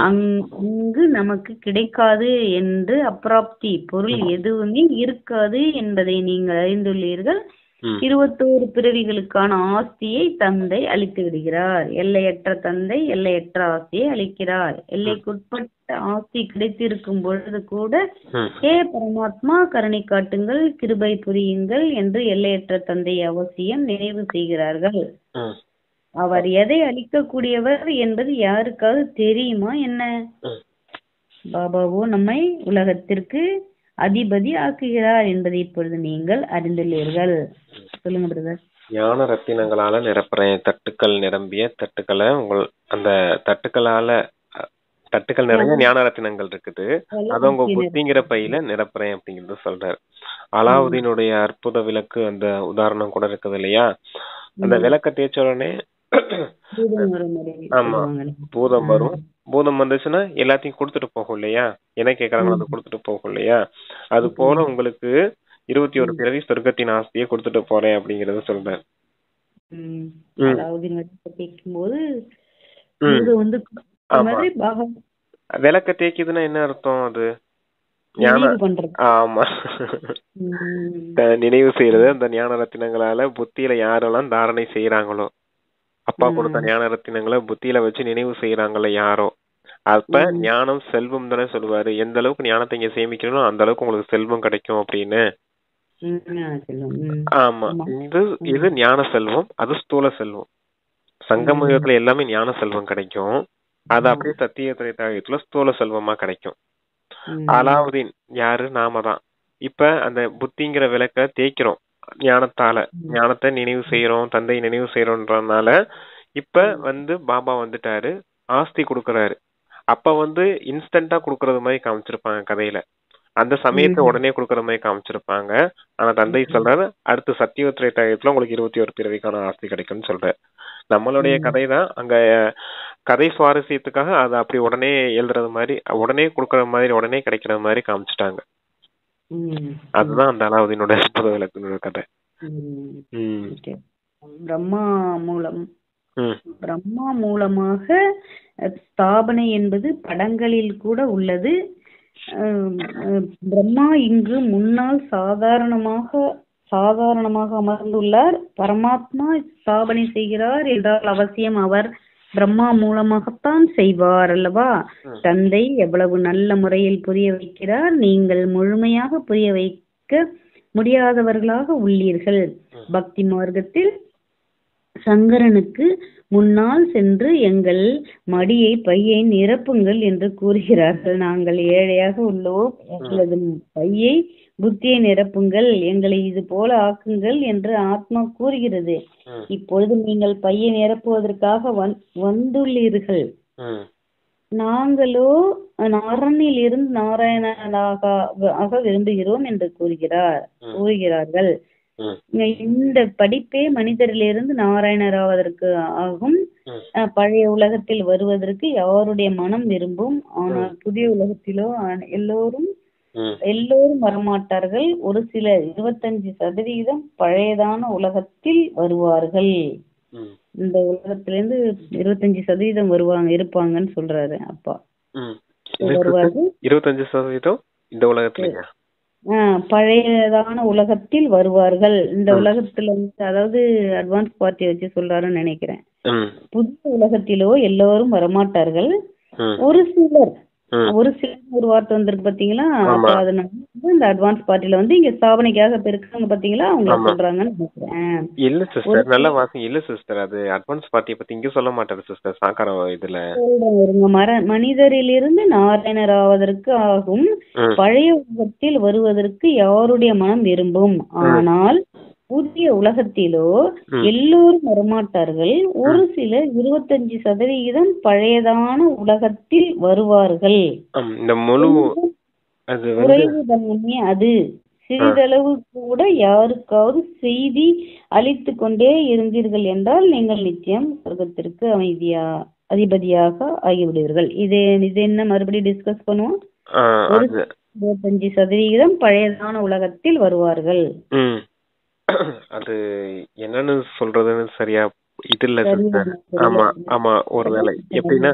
அங்கு நமக்கு கிடைக்காது என்று அப்பிராப்தி பொருள் எதுவுமே இருக்காது என்பதை நீங்கள் அறிந்துள்ளீர்கள். 21 பிறவிகளுக்கான ஆஸ்தியை தந்தை அளித்து விடுகிறார். எல்லையற்ற தந்தை எல்லையற்ற ஆஸ்தியை அளிக்கிறார். எல்லைக்குட்பட்ட ஆஸ்தி கிடைத்திருக்கும் பொழுது கூட ஹே பரமாத்மா கருணை காட்டுங்கள், கிருபை புரியுங்கள் என்று எல்லையற்ற தந்தை அவசியம் நினைவு செய்கிறார்கள். அவர் எதை அளிக்கக்கூடியவர் என்பது யாருக்காவது தெரியுமா என்ன? பாபாவோ நம்மை உலகத்திற்கு அதிபதி ஆக்குகிறார் என்பதை இப்பொழுது நீங்கள் அறிந்துள்ளீர்கள். சொல்லுங்க பிரதர். ஞான ரத்தினங்களால நிரப்புறேன். தட்டுக்கள் நிரம்பிய தட்டுக்களை அந்த தட்டுக்கள் நிறைய ஞான ரத்தினங்கள் இருக்குது, அத உங்க புத்திங்கிற பையில நிரப்புறேன் அப்படிங்கறது சொல்றாரு. அலாவுதீனுடைய அற்புத விளக்கு அந்த உதாரணம் கூட இருக்குது இல்லையா? அந்த விளக்க தேய்ச்ச உடனே ஆமா பூதம் வரும். பூதம் வந்துச்சுன்னா எல்லாத்தையும் கொடுத்துட்டு போகும் இல்லையா? என்ன கேக்குறாங்க அதை கொடுத்துட்டு போகும் இல்லையா? அது போல உங்களுக்கு 21 பிறவி சொர்க்கத்தின் ஆஸ்தியை கொடுத்துட்டு போறேன் அப்படிங்கறத சொல்றாரு. விளக்க தேய்க்குதுன்னா என்ன அர்த்தம்? அது ஆமா நினைவு செய்யறது. அந்த ஞான ரத்தினங்களால புத்தியில யாரெல்லாம் தாரணை செய்யறாங்களோ, அப்பா கொடுத்த ஞான ரத்தினங்களை புத்தியில வச்சு நினைவு செய்யறாங்கல்ல யாரோ, அப்ப ஞானம் செல்வம் தானே சொல்லுவாரு. எந்த அளவுக்கு ஞானத்தை இங்க சேமிக்கணும் அந்த அளவுக்கு உங்களுக்கு செல்வம் கிடைக்கும் அப்படின்னு. ஆமா, இது ஞான செல்வம், அது ஸ்தூல செல்வம். சங்கம யுகத்துல எல்லாமே ஞான செல்வம் கிடைக்கும், அது அப்படியே சத்திய திரேதாயுகத்துல ஸ்தூல செல்வமா கிடைக்கும். அலாவுதீன் யாரு? நாம தான். இப்ப அந்த புத்திங்கிற விளக்க தேய்க்கிறோம் ஞானத்தால, ஞானத்தை நினைவு செய்யறோம், தந்தை நினைவு செய்யறோம்ன்றதுனால இப்ப பாபா வந்துட்டாரு, ஆஸ்தி கொடுக்கறாரு. அப்ப இன்ஸ்டன்டா குடுக்கறது மாதிரி காமிச்சிருப்பாங்க கதையில, அந்த சமயத்தை உடனே குடுக்கற மாதிரி காமிச்சிருப்பாங்க. ஆனா தந்தை சொல்றாரு அடுத்து சத்திய திரேதாயுகத்துல உங்களுக்கு 21 பிறவிக்கான ஆஸ்தி கிடைக்கும்னு சொல்றாரு. நம்மளுடைய கதை தான் அங்க கதை சுவாரஸ்யத்துக்காக அதை அப்படி உடனே எழுதுறது மாதிரி, உடனே குடுக்கற மாதிரி, உடனே கிடைக்கிற மாதிரி காமிச்சிட்டாங்க. அதுதான் அந்த அலாவுதீனோட அற்புத விளக்கு கதை. பிரம்மா மூலமாக ஸ்தாபனை என்பது படங்களில் கூட உள்ளது. பிரம்மா இங்கு முன்னால் சாதாரணமாக அமர்ந்துள்ளார். பரமாத்மா ஸ்தாபனை செய்கிறார் என்றால் அவசியம் அவர் பிரம்மா மூலமாகத்தான் செய்வார் அல்லவா? தந்தை எவ்வளவு நல்ல முறையில் புரிய வைக்கிறார். நீங்கள் முழுமையாக புரிய வைக்க முடியாதவர்களாக உள்ளீர்கள். பக்தி மார்க்கத்தில் சங்கரனுக்கு முன்னால் சென்று எங்கள் பையை நிரப்புங்கள் என்று கூறுகிறார்கள். நாங்கள் ஏழையாக உள்ளோம், எங்களது பையை புத்தியை நிரப்புங்கள், எங்களை இது போல ஆக்குங்கள் என்று ஆத்மா கூறுகிறது. இப்பொழுது நீங்கள் பையை நிரப்புவதற்காக வந்துள்ளீர்கள். நாங்களோ நாரணில் இருந்து நாராயணனாக விரும்புகிறோம் என்று கூறுகிறார்கள். இந்த படிப்பே மனிதரிலிருந்து நாராயணராவதற்கு ஆகும். பழைய உலகத்தில் வருவதற்கு யாருடைய மனம் விரும்பும். ஆனால் புதிய உலகத்திலோ எல்லோரும் வரமாட்டார்கள். ஒரு சில 25% பழையதான உலகத்தில் வருவார்கள். இந்த உலகத்திலிருந்து 25% இருப்பாங்கன்னு சொல்றாரு அப்பா. வருவார்கள் 25% இந்த உலகத்துல பழையதான உலகத்தில் வருவார்கள். இந்த உலகத்துல அதாவது அட்வான்ஸ் பார்ட்டி வச்சு சொல்றாருன்னு நினைக்கிறேன். புதிய உலகத்திலோ எல்லோரும் வரமாட்டார்கள். ஒரு சிலர் ஒரு வார்த்தை வந்திருக்கு பாத்தீங்களா? அதனால இந்த அட்வான்ஸ் பார்ட்டில இங்க ஸ்தாபனைக்காக இருக்காங்க பாத்தீங்களா, அவங்க சொல்றாங்கன்னு நினைக்கிறேன். இல்ல சிஸ்டர், நல்லா வாசிங்க. இல்ல சிஸ்டர், அது அட்வான்ஸ் பார்ட்டியை பத்தி இங்க சொல்ல மாட்டாரு சிஸ்டர். சாக்கார இதுல மனிதரிலிருந்து நாராயணர் ஆவதற்கு ஆகும். பழைய உலகத்தில் வருவதற்கு யாருடைய மனம் விரும்பும். ஆனால் புதிய உலகத்திலோ ம். எல்லோரும் வரமாட்டார்கள். ஒரு சிலர் 25% பழையதான உலகத்தில் வருவார்கள். இந்த முழு அது வந்து குறைவுதானே அது. சிறிதளவு கூட யாருக்காவது செய்தி அளித்து கொண்டே இருந்தீர்கள் என்றால் நீங்கள் நிச்சயம் சொர்க்கத்திற்கு அதிபதியாக ஆகிவிடுவீர்கள். இது என்ன மறுபடியும் டிஸ்கஸ் பண்ணுவோம். ஒரு 25% பழையதான உலகத்தில் வருவார்கள். அது என்னன்னு சொல்றதுன்னு சரியா இது இல்ல சிஸ்டர். ஆமா ஆமா ஒருவேளை எப்படின்னா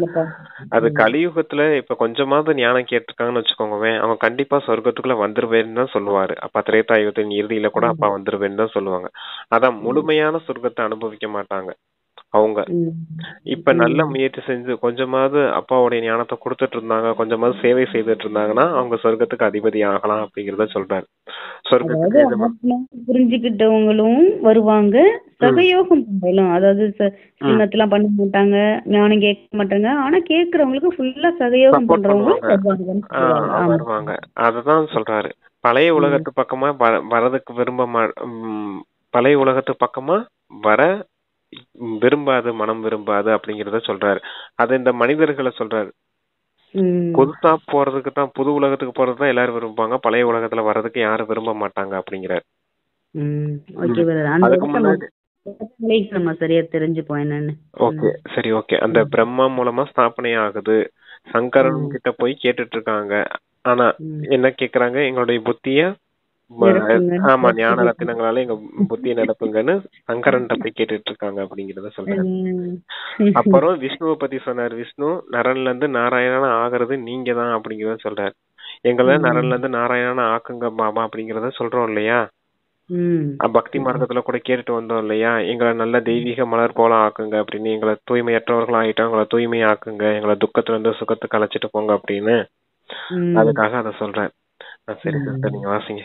அது கலியுகத்துல இப்ப கொஞ்சமாவது ஞானம் கேட்டிருக்காங்கன்னு வச்சுக்கோங்க, அவன் கண்டிப்பா சொர்க்கத்துக்குள்ள வந்துருவேன்னு தான் சொல்லுவாரு. அப்பா திரேதாயுகத்தின் இறுதியில கூட அப்பா வந்துருவேன்னு தான் சொல்லுவாங்க. அதான் முழுமையான சொர்க்கத்தை அனுபவிக்க மாட்டாங்க அவங்க. இப்ப நல்ல முயற்சி செஞ்சு கொஞ்சமாவது அப்பாவுடைய ஞானத்தை கொடுத்துட்டு இருந்தாங்க, கொஞ்சமாவது சேவை செய்துட்டு இருந்தாங்கன்னா அவங்க சொர்க்கத்துக்கு அதிபதி ஆகலாம் அப்படிங்கறத சொல்றாரு. சொர்க்கத்துக்கு புரிஞ்சுக்கிட்டவங்களும் வருவாங்க, சகயோகம் பண்ணலாம். அதாவது சின்னத்தெல்லாம் பண்ண மாட்டாங்க, ஞானம் கேட்க மாட்டாங்க, ஆனா கேக்குறவங்களுக்கு ஃபுல்லா சகயோகம் பண்றவங்க வருவாங்க. அததான் சொல்றாரு. பழைய உலகத்து பக்கமா வரதுக்கு பழைய உலகத்து பக்கமா வர விரும்பாது, மனம் விரும்பாது அப்படிங்கறத சொல்றாரு. அது இந்த மனிதர்களை சொல்றாரு. புதுசா போறதுக்கு தான், புது உலகத்துக்கு போறதுதான் எல்லாரும் விரும்புவாங்க, பழைய உலகத்துல வர்றதுக்கு யாரும் விரும்ப மாட்டாங்க அப்படிங்கிறாரு. அதுக்கு முன்னாடி நம்ம சரியா தெரிஞ்சுப்போம் என்னன்னு. ஓகே சரி ஓகே. அந்த பிரம்மா மூலமா ஸ்தாபனை ஆகுது. சங்கரன் கிட்ட போய் கேட்டுட்டு இருக்காங்க. ஆனா என்ன கேக்குறாங்க, எங்களுடைய புத்திய ஆமா ஞான ரத்தினங்களால எங்க புத்திய நடப்புங்கன்னு சங்கரன் போய் கேட்டுட்டு இருக்காங்க அப்படிங்கறத சொல்றாரு. அப்புறம் விஷ்ணுவை பத்தி சொன்னார். விஷ்ணு நரன்ல இருந்து நாராயணனா ஆகிறது நீங்க தான் அப்படிங்கறத சொல்றாரு. எங்களை நரன்ல இருந்து நாராயணனா ஆக்குங்க பாபா அப்படிங்கறத சொல்றோம் இல்லையா. பக்தி மார்க்கத்துல கூட கேட்டுட்டு வந்தோம் இல்லையா, எங்களை நல்ல தெய்வீக மலர் போல ஆக்குங்க அப்படின்னு. எங்களை தூய்மையற்றவர்கள் ஆயிட்டோம், எங்களை தூய்மையை ஆக்குங்க, எங்களை துக்கத்துல இருந்து சுகத்துக்கு அழைச்சிட்டு போங்க அப்படின்னு. அதுக்காக அத சொல்றேன். சரி சிஸ்டர் நீங்க வாசிங்க.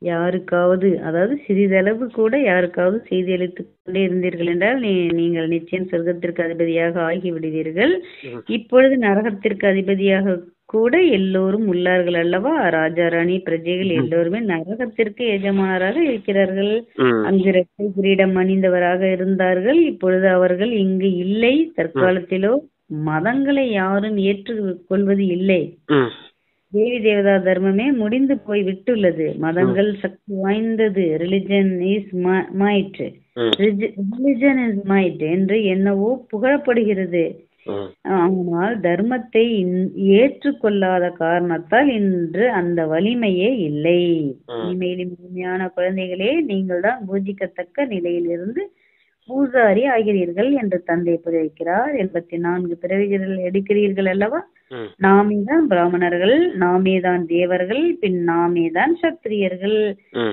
யாருக்காவது, அதாவது சிறிதளவு கூட யாருக்காவது செய்தி அளித்துக் கொண்டே இருந்தீர்கள் என்றால் நீங்கள் நிச்சயம் சொர்க்கத்திற்கு அதிபதியாக ஆகிவிடுவீர்கள். இப்பொழுது நரகத்திற்கு அதிபதியாக கூட எல்லோரும் உள்ளார்கள் அல்லவா. ராஜா ராணி பிரஜைகள் எல்லோருமே நரகத்திற்கு எஜமானராக இருக்கிறார்கள். அங்கு இரட்டை கிரீடம் அணிந்தவராக இருந்தார்கள். இப்பொழுது அவர்கள் இங்கு இல்லை. தற்காலத்திலோ மதங்களை யாரும் ஏற்றுக்கொள்வது இல்லை. தேவி தேவதா தர்மமே முடிந்து போய் விட்டுள்ளது. மதங்கள் சக்தி வாய்ந்தது. Religion is might, religion is might என்று என்னவோ புகழப்படுகிறது. ஆனால் தர்மத்தை ஏற்றுக்கொள்ளாத காரணத்தால் இன்று அந்த வலிமையே இல்லை. இனிமேலும் முழுமையான குழந்தைகளே, நீங்கள் தான் பூஜிக்கத்தக்க நிலையிலிருந்து பூசாரி ஆகிறீர்கள் என்று தந்தை புரிவிக்கிறார். 84 பிறவிகள் எடுக்கிறீர்கள் அல்லவா. நாமேதான் பிராமணர்கள், நாமேதான் தேவர்கள், பின் நாமேதான் சத்திரியர்கள்.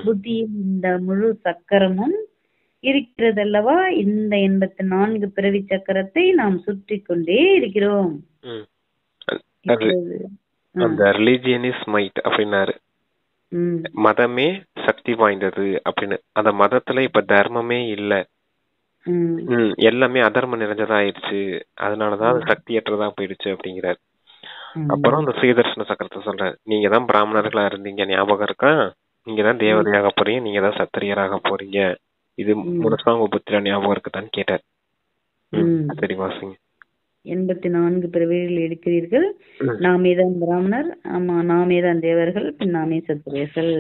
புத்தியில் இந்த முழு சக்கரமும் இருக்கிறதல்லவா. இந்த 84 பிறவி சக்கரத்தை நாம் சுற்றி கொண்டே இருக்கிறோம். மதமே சக்தி வாய்ந்தது அப்படின்னு. அந்த மதத்துல இப்ப தர்மமே இல்ல, எல்லாமே அதர்மம் நிறைஞ்சதா ஆயிடுச்சு. அதனாலதான் அது சக்தியற்றதா போயிடுச்சு அப்படிங்கிறார். அப்புறம் அந்த ஸ்ரீதர்ஷன சக்கரத்தை சொல்றாரு. நீங்க தான் பிராமணர்களா இருந்தீங்க, ஞாபகம் இருக்கா, நீங்க தான் தேவதையாக போறீங்க, நீங்க தான் சத்திரியராக போறீங்க. இது முழுசா உங்க புத்திர ஞாபகம் இருக்குதான்னு கேட்டார். சரி வாசிங்க. 84 பிறவிகள் எடுக்கிறீர்கள். நாமேதான் பிராமணர், ஆமா நாமேதான் தேவர்கள், பின் நாமே சத்திரியர்கள்.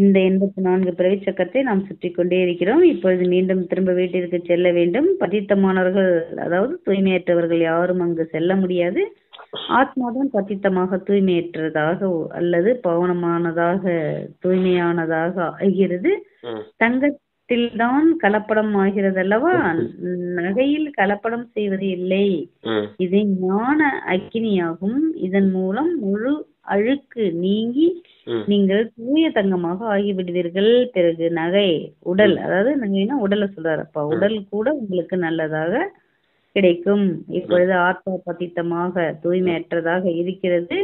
இந்த 84 பிறவி சக்கரத்தை நாம் சுற்றி கொண்டே இருக்கிறோம். இப்பொழுது மீண்டும் திரும்ப வீட்டிற்கு செல்ல வேண்டும். பதித்தமானவர்கள், அதாவது தூய்மையற்றவர்கள் யாரும் அங்கு செல்ல முடியாது. ஆத்மாதான் பத்தித்தமாக தூய்மையற்றதாக அல்லது பவனமானதாக தூய்மையானதாக ஆகிறது. தங்கத்தில் தான் கலப்படம் ஆகிறது அல்லவா. நகையில் கலப்படம் செய்வது இல்லை. இது ஞான அக்கினியாகும். இதன் மூலம் முழு அழுக்கு நீங்கி நீங்கள் தூய தங்கமாக ஆகிவிடுவீர்கள். பிறகு நகை, உடல், அதாவது நகைனா உடலை சொல்றாருப்பா, உடல் கூட உங்களுக்கு நல்லதாக கிடைக்கும். இப்பொழுது ஆத்மா பதித்தமாக தூய்மையற்றதாக இருக்கிறது.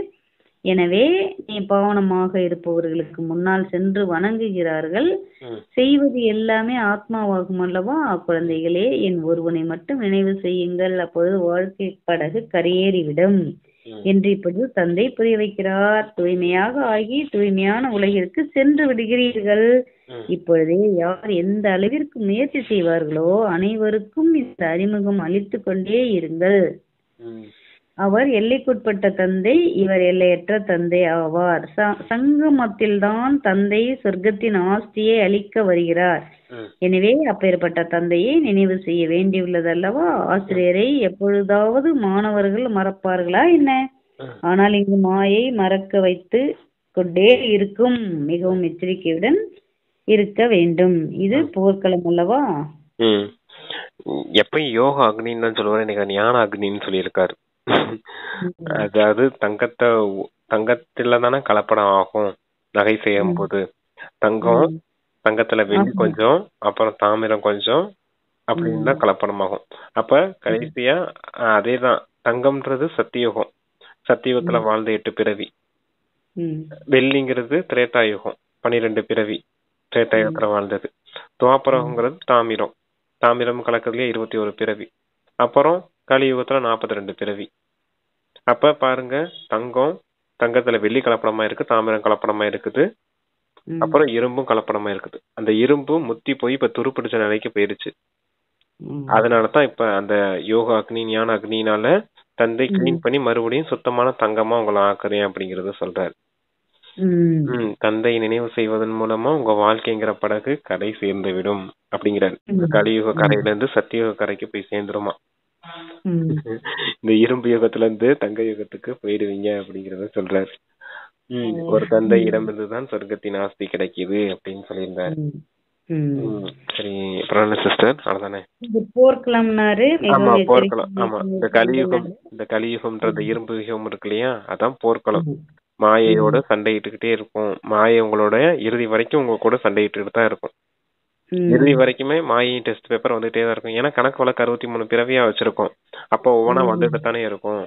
எனவே நீ பாவனமாக இருப்பவர்களுக்கு முன்னால் சென்று வணங்குகிறார்கள். செய்வது எல்லாமே ஆத்மாவாகும் அல்லவா. குழந்தைகளே, என் ஒருவனை மட்டும் நினைவு செய்யுங்கள், அப்பொழுது வாழ்க்கை படகு கரையேறிவிடும். என்று இப்பொழுது தந்தை புரிய வைக்கிறார். தூய்மையாக ஆகி தூய்மையான உலகிற்கு சென்று விடுகிறீர்கள். இப்பொழுதே யார் எந்த அளவிற்கு முயற்சி செய்வார்களோ அனைவருக்கும் இந்த அறிமுகம் அளித்து கொண்டே இருங்கள். அவர் எல்லைக்குட்பட்ட தந்தை, இவர் எல்லையற்ற தந்தை ஆவார். சங்கமத்தில்தான் தந்தை சொர்க்கத்தின் ஆஸ்தியை அளிக்க வருகிறார். எனவே அப்பேற்பட்ட தந்தையை நினைவு செய்ய வேண்டியுள்ளது அல்லவா? ஆசிரியரை எப்பொழுதாவது மாணவர்கள் மறப்பார்களா என்ன? ஆனால் இங்கு மாயை மறக்க வைத்து கொண்டே இருக்கும். மிகவும் எச்சரிக்கையுடன் இருக்க வேண்டும். இது போர்க்களம் அல்லவா? எப்பயும் யோகா அக்னின்னு தான் சொல்லுவாரு, எனக்கு ஞான அக்னின்னு சொல்லியிருக்காரு. அதாவது தங்கத்துல தானே கலப்படம் ஆகும். நகை செய்யும் போது தங்கத்துல வெள்ளி கொஞ்சம், அப்புறம் தாமிரம் கொஞ்சம், அப்படின்னு தான் கலப்படம் ஆகும். அப்ப கடைசியா அதேதான், தங்கம்ன்றது சத்தியுகம். சத்தியுகத்துல வாழ்ந்த 8 பிறவி. வெள்ளிங்கிறது திரேதாயுகம், 12 பிறவி திரேதாயுகத்துல வாழ்ந்தது. துவாபரம்ங்கிறது தாமிரம். தாமிரம் கலக்கிறதுலயே 21 பிறவி. அப்புறம் கலியுகத்துல 42 பிறவி. அப்ப பாருங்க, தங்கத்துல வெள்ளி கலப்படமா இருக்கு, தாமிரம் கலப்படமா இருக்குது, அப்புறம் இரும்பும் கலப்படமா இருக்குது. அந்த இரும்பும் முத்தி போய் இப்ப துருப்பிடிச்ச நிலைக்கு போயிருச்சு. அதனாலதான் இப்ப அந்த யோகா அக்னி ஞான அக்னினால தந்தை கிளீன் பண்ணி மறுபடியும் சுத்தமான தங்கமா உங்களை ஆக்குறேன் அப்படிங்கறத சொல்றாரு. தந்தை நினைவு செய்வதன் மூலமா உங்க வாழ்க்கைங்கிற படகு கரை சேர்ந்து விடும் அப்படிங்கிறாரு. கலியுக கரையில இருந்து சத்தியுக கரைக்கு போய் சேர்ந்துருமா. இந்த இரும்பு யுகத்துல இருந்து தங்க யுகத்துக்கு போயிடுவீங்க அப்படிங்கறத சொல்றாரு. ஒரு தந்தை இடமிருந்துதான் சொர்க்கத்தின் ஆஸ்தி கிடைக்குது அப்படின்னு சொல்லியிருந்தாரு. சரி, அப்புறம் சிஸ்டர் அவ்வளவுதானே? போர்க்களம்னாரு. ஆமா, போர்க்களம். ஆமா, இந்த கலியுகம்ன்றது இரும்பு யுகம் இருக்கு இல்லையா, அதான் போர்க்களம். மாயையோட சண்டையிட்டுக்கிட்டே இருக்கும். மாயை உங்களோட இறுதி வரைக்கும் உங்க கூட சண்டையிட்டு தான் இருக்கும். இறுதி வரைக்குமே மாயை டெஸ்ட் பேப்பர் வந்துட்டே தான் இருக்கும். ஏன்னா கணக்கு வழக்கு 63 பிறவியா வச்சிருக்கோம். அப்போ ஒவ்வொன்னா வந்துட்டு தானே இருக்கும்.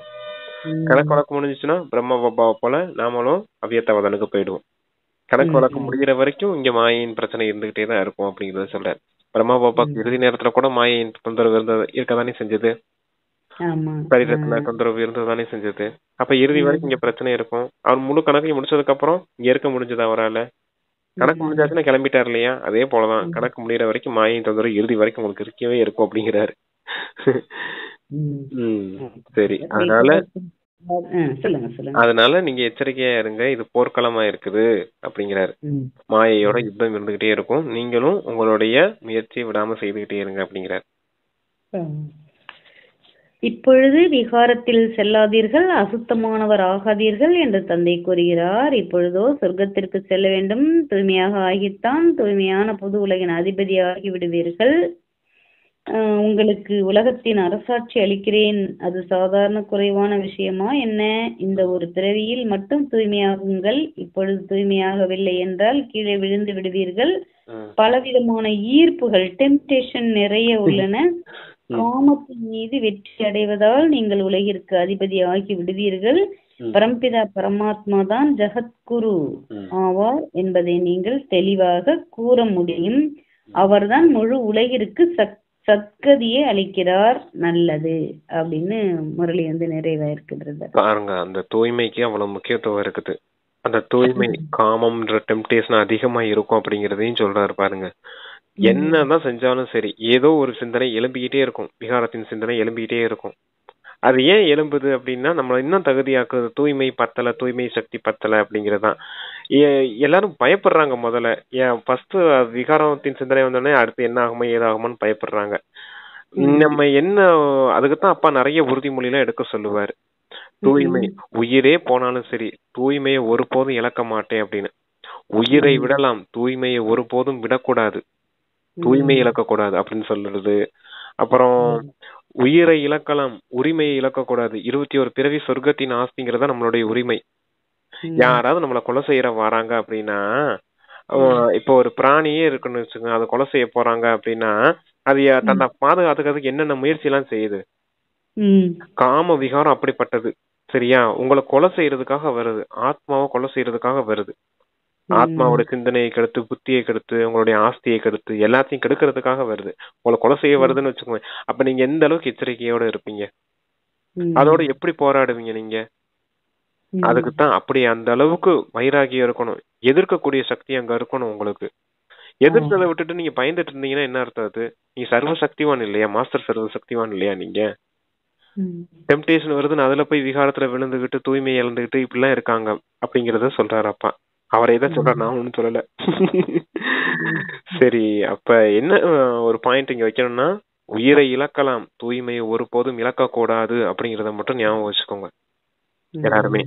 கணக்கு வழக்கு முடிஞ்சிச்சுன்னா பிரம்ம பாபாவை போல நாமளும் அவ்வியத்தவதனுக்கு போயிடுவோம். கணக்கு வழக்கு முடிகிற வரைக்கும் இங்க மாயின் பிரச்சனை இருந்துகிட்டே தான் இருக்கும் அப்படிங்கறத சொல்றாரு. பிரம்ம பாபாக்கு இறுதி நேரத்துல கூட மாயின் தொந்தரவு இருக்கதானே செஞ்சது. சரீரத்துல தொந்தரவு இருந்ததானே செஞ்சது. அப்ப இறுதி வரைக்கும் இங்க பிரச்சனை இருக்கும். அவர் முழு கணக்கையும் முடிச்சதுக்கு அப்புறம் இங்க இருக்க முடிஞ்சது அவரால. கணக்கு முடிஞ்சாச்சுன்னா கிளம்பிட்டாரு இல்லையா, அதே போலதான் கணக்கு முடிகிற வரைக்கும் மாயின் தொந்தரவு இறுதி வரைக்கும் உங்களுக்கு இருக்கவே இருக்கும் அப்படிங்கிறாரு. சரி, அதனால நீங்க எச்சரிக்கையா இருங்க, இது போர்க்களமா இருக்குது அப்படிங்கிறாரு. மாயையோட யுத்தம் இருந்துகிட்டே இருக்கும், நீங்களும் உங்களுடைய முயற்சியை விடாம செய்துகிட்டே இருங்க அப்படிங்கிறாரு. இப்பொழுது விகாரத்தில் செல்லாதீர்கள், அசுத்தமானவர் ஆகாதீர்கள் என்று தந்தை கூறுகிறார். இப்பொழுதோ சொர்க்கத்திற்கு செல்ல வேண்டும். தூய்மையாக ஆகித்தான் தூய்மையான புது உலகின் அதிபதி ஆகி விடுவீர்கள். உங்களுக்கு உலகத்தின் அரசாட்சி அளிக்கிறேன். அது சாதாரண குறைவான விஷயமா என்ன? இந்த ஒரு பிறவியில் மட்டும் தூய்மையாகுங்கள். இப்பொழுது தூய்மையாகவில்லை என்றால் கீழே விழுந்து விடுவீர்கள். பலவிதமான ஈர்ப்புகள், டெம்டேஷன் நிறைய உள்ளன. காமத்தின் மீது வெற்றி அடைவதால் நீங்கள் உலகிற்கு அதிபதி ஆகி விடுவீர்கள். பரம்பிதா பரமாத்மா தான் ஜகத்குரு ஆவார் என்பதை நீங்கள் தெளிவாக கூற முடியும். அவர்தான் முழு உலகிற்கு சத்கதியை அளிக்கிறார். நல்லது அப்படின்னு முரளி நிறைவாயிருக்கிறது. பாருங்க, அந்த தூய்மைக்கு அவ்வளவு முக்கியத்துவம் இருக்குது. அந்த தூய்மை காமம்ன்ற டெம்டேஷன் அதிகமா இருக்கும் அப்படிங்கறதையும் சொல்றாரு. பாருங்க, என்னதான் செஞ்சாலும் சரி ஏதோ ஒரு சிந்தனை எழும்பிக்கிட்டே இருக்கும். விகாரத்தின் சிந்தனை எழும்பிக்கிட்டே இருக்கும். அது ஏன் எழும்புது அப்படின்னா, நம்மள இன்னும் தகுதியாக்குறது. தூய்மை பத்தல, தூய்மை சக்தி பத்தல அப்படிங்கறதுதான். எல்லாரும் பயப்படுறாங்க. முதல்ல ஃபர்ஸ்ட் விகாரத்தின் சிந்தனை வந்தோடனே அடுத்து என்ன ஆகுமோ ஏதாகுமோன்னு பயப்படுறாங்க. நம்ம என்ன, அதுக்குத்தான் அப்பா நிறைய உறுதிமொழியெல்லாம் எடுக்க சொல்லுவாரு. தூய்மை உயிரே போனாலும் சரி தூய்மையை ஒருபோதும் இழக்க மாட்டேன் அப்படின்னு. உயிரை விடலாம், தூய்மையை ஒருபோதும் விடக்கூடாது, தூய்மை இழக்க கூடாது அப்படின்னு சொல்றது. அப்புறம் உயிரை இழக்கலாம், உரிமையை இழக்க கூடாது. 21 பிறவி சொர்க்கத்தின் ஆஸ்திங்கிறதா நம்மளுடைய உரிமை. யாராவது நம்மளை கொலை செய்யற வராங்க அப்படின்னா, இப்போ ஒரு பிராணியே இருக்குன்னு வச்சுக்கோங்க, அதை கொலை செய்ய போறாங்க அப்படின்னா அது தன்னை பாதுகாத்துக்கிறதுக்கு என்னென்ன முயற்சி எல்லாம் செய்யுது. காம விகாரம் அப்படிப்பட்டது. சரியா, உங்களை கொலை செய்யறதுக்காக வருது, ஆத்மாவை கொலை செய்யறதுக்காக வருது. ஆத்மாவோட சிந்தனையை கெடுத்து, புத்தியை கெடுத்து, உங்களுடைய ஆஸ்தியை கெடுத்து, எல்லாத்தையும் கெடுக்கிறதுக்காக வருது. உங்களை கொலை செய்ய வருதுன்னு வச்சுக்கோங்க. அப்ப நீங்க எந்த அளவுக்கு எச்சரிக்கையோட இருப்பீங்க? அதோட எப்படி போராடுவீங்க நீங்க? அதுக்குத்தான் அப்படி அந்த அளவுக்கு வைராகியம் இருக்கணும், எதிர்க்கக்கூடிய சக்தி அங்க இருக்கணும் உங்களுக்கு. எதிர்த்ததை விட்டுட்டு நீங்க பயந்துட்டு இருந்தீங்கன்னா என்ன அர்த்தம்? அது நீ சர்வ சக்திவான் இல்லையா, மாஸ்டர் சர்வ சக்திவான் இல்லையா? நீங்க டெம்டேஷன் வருதுன்னு அதுல போய் விகாரத்துல விழுந்துகிட்டு தூய்மையை இழந்துகிட்டு இப்படிலாம் இருக்காங்க அப்படிங்கறத சொல்றாரு அப்பா. அவரை எதை சொல்றாரு, நான் ஒண்ணும் சொல்லல. சரி, அப்ப என்ன ஒரு பாயிண்ட் இங்க வைக்கணும்னா, உயிரை இழக்கலாம், தூய்மையை ஒருபோதும் இழக்க கூடாது அப்படிங்கறத மட்டும் ஞாபகம் வச்சுக்கோங்க எல்லாருமே.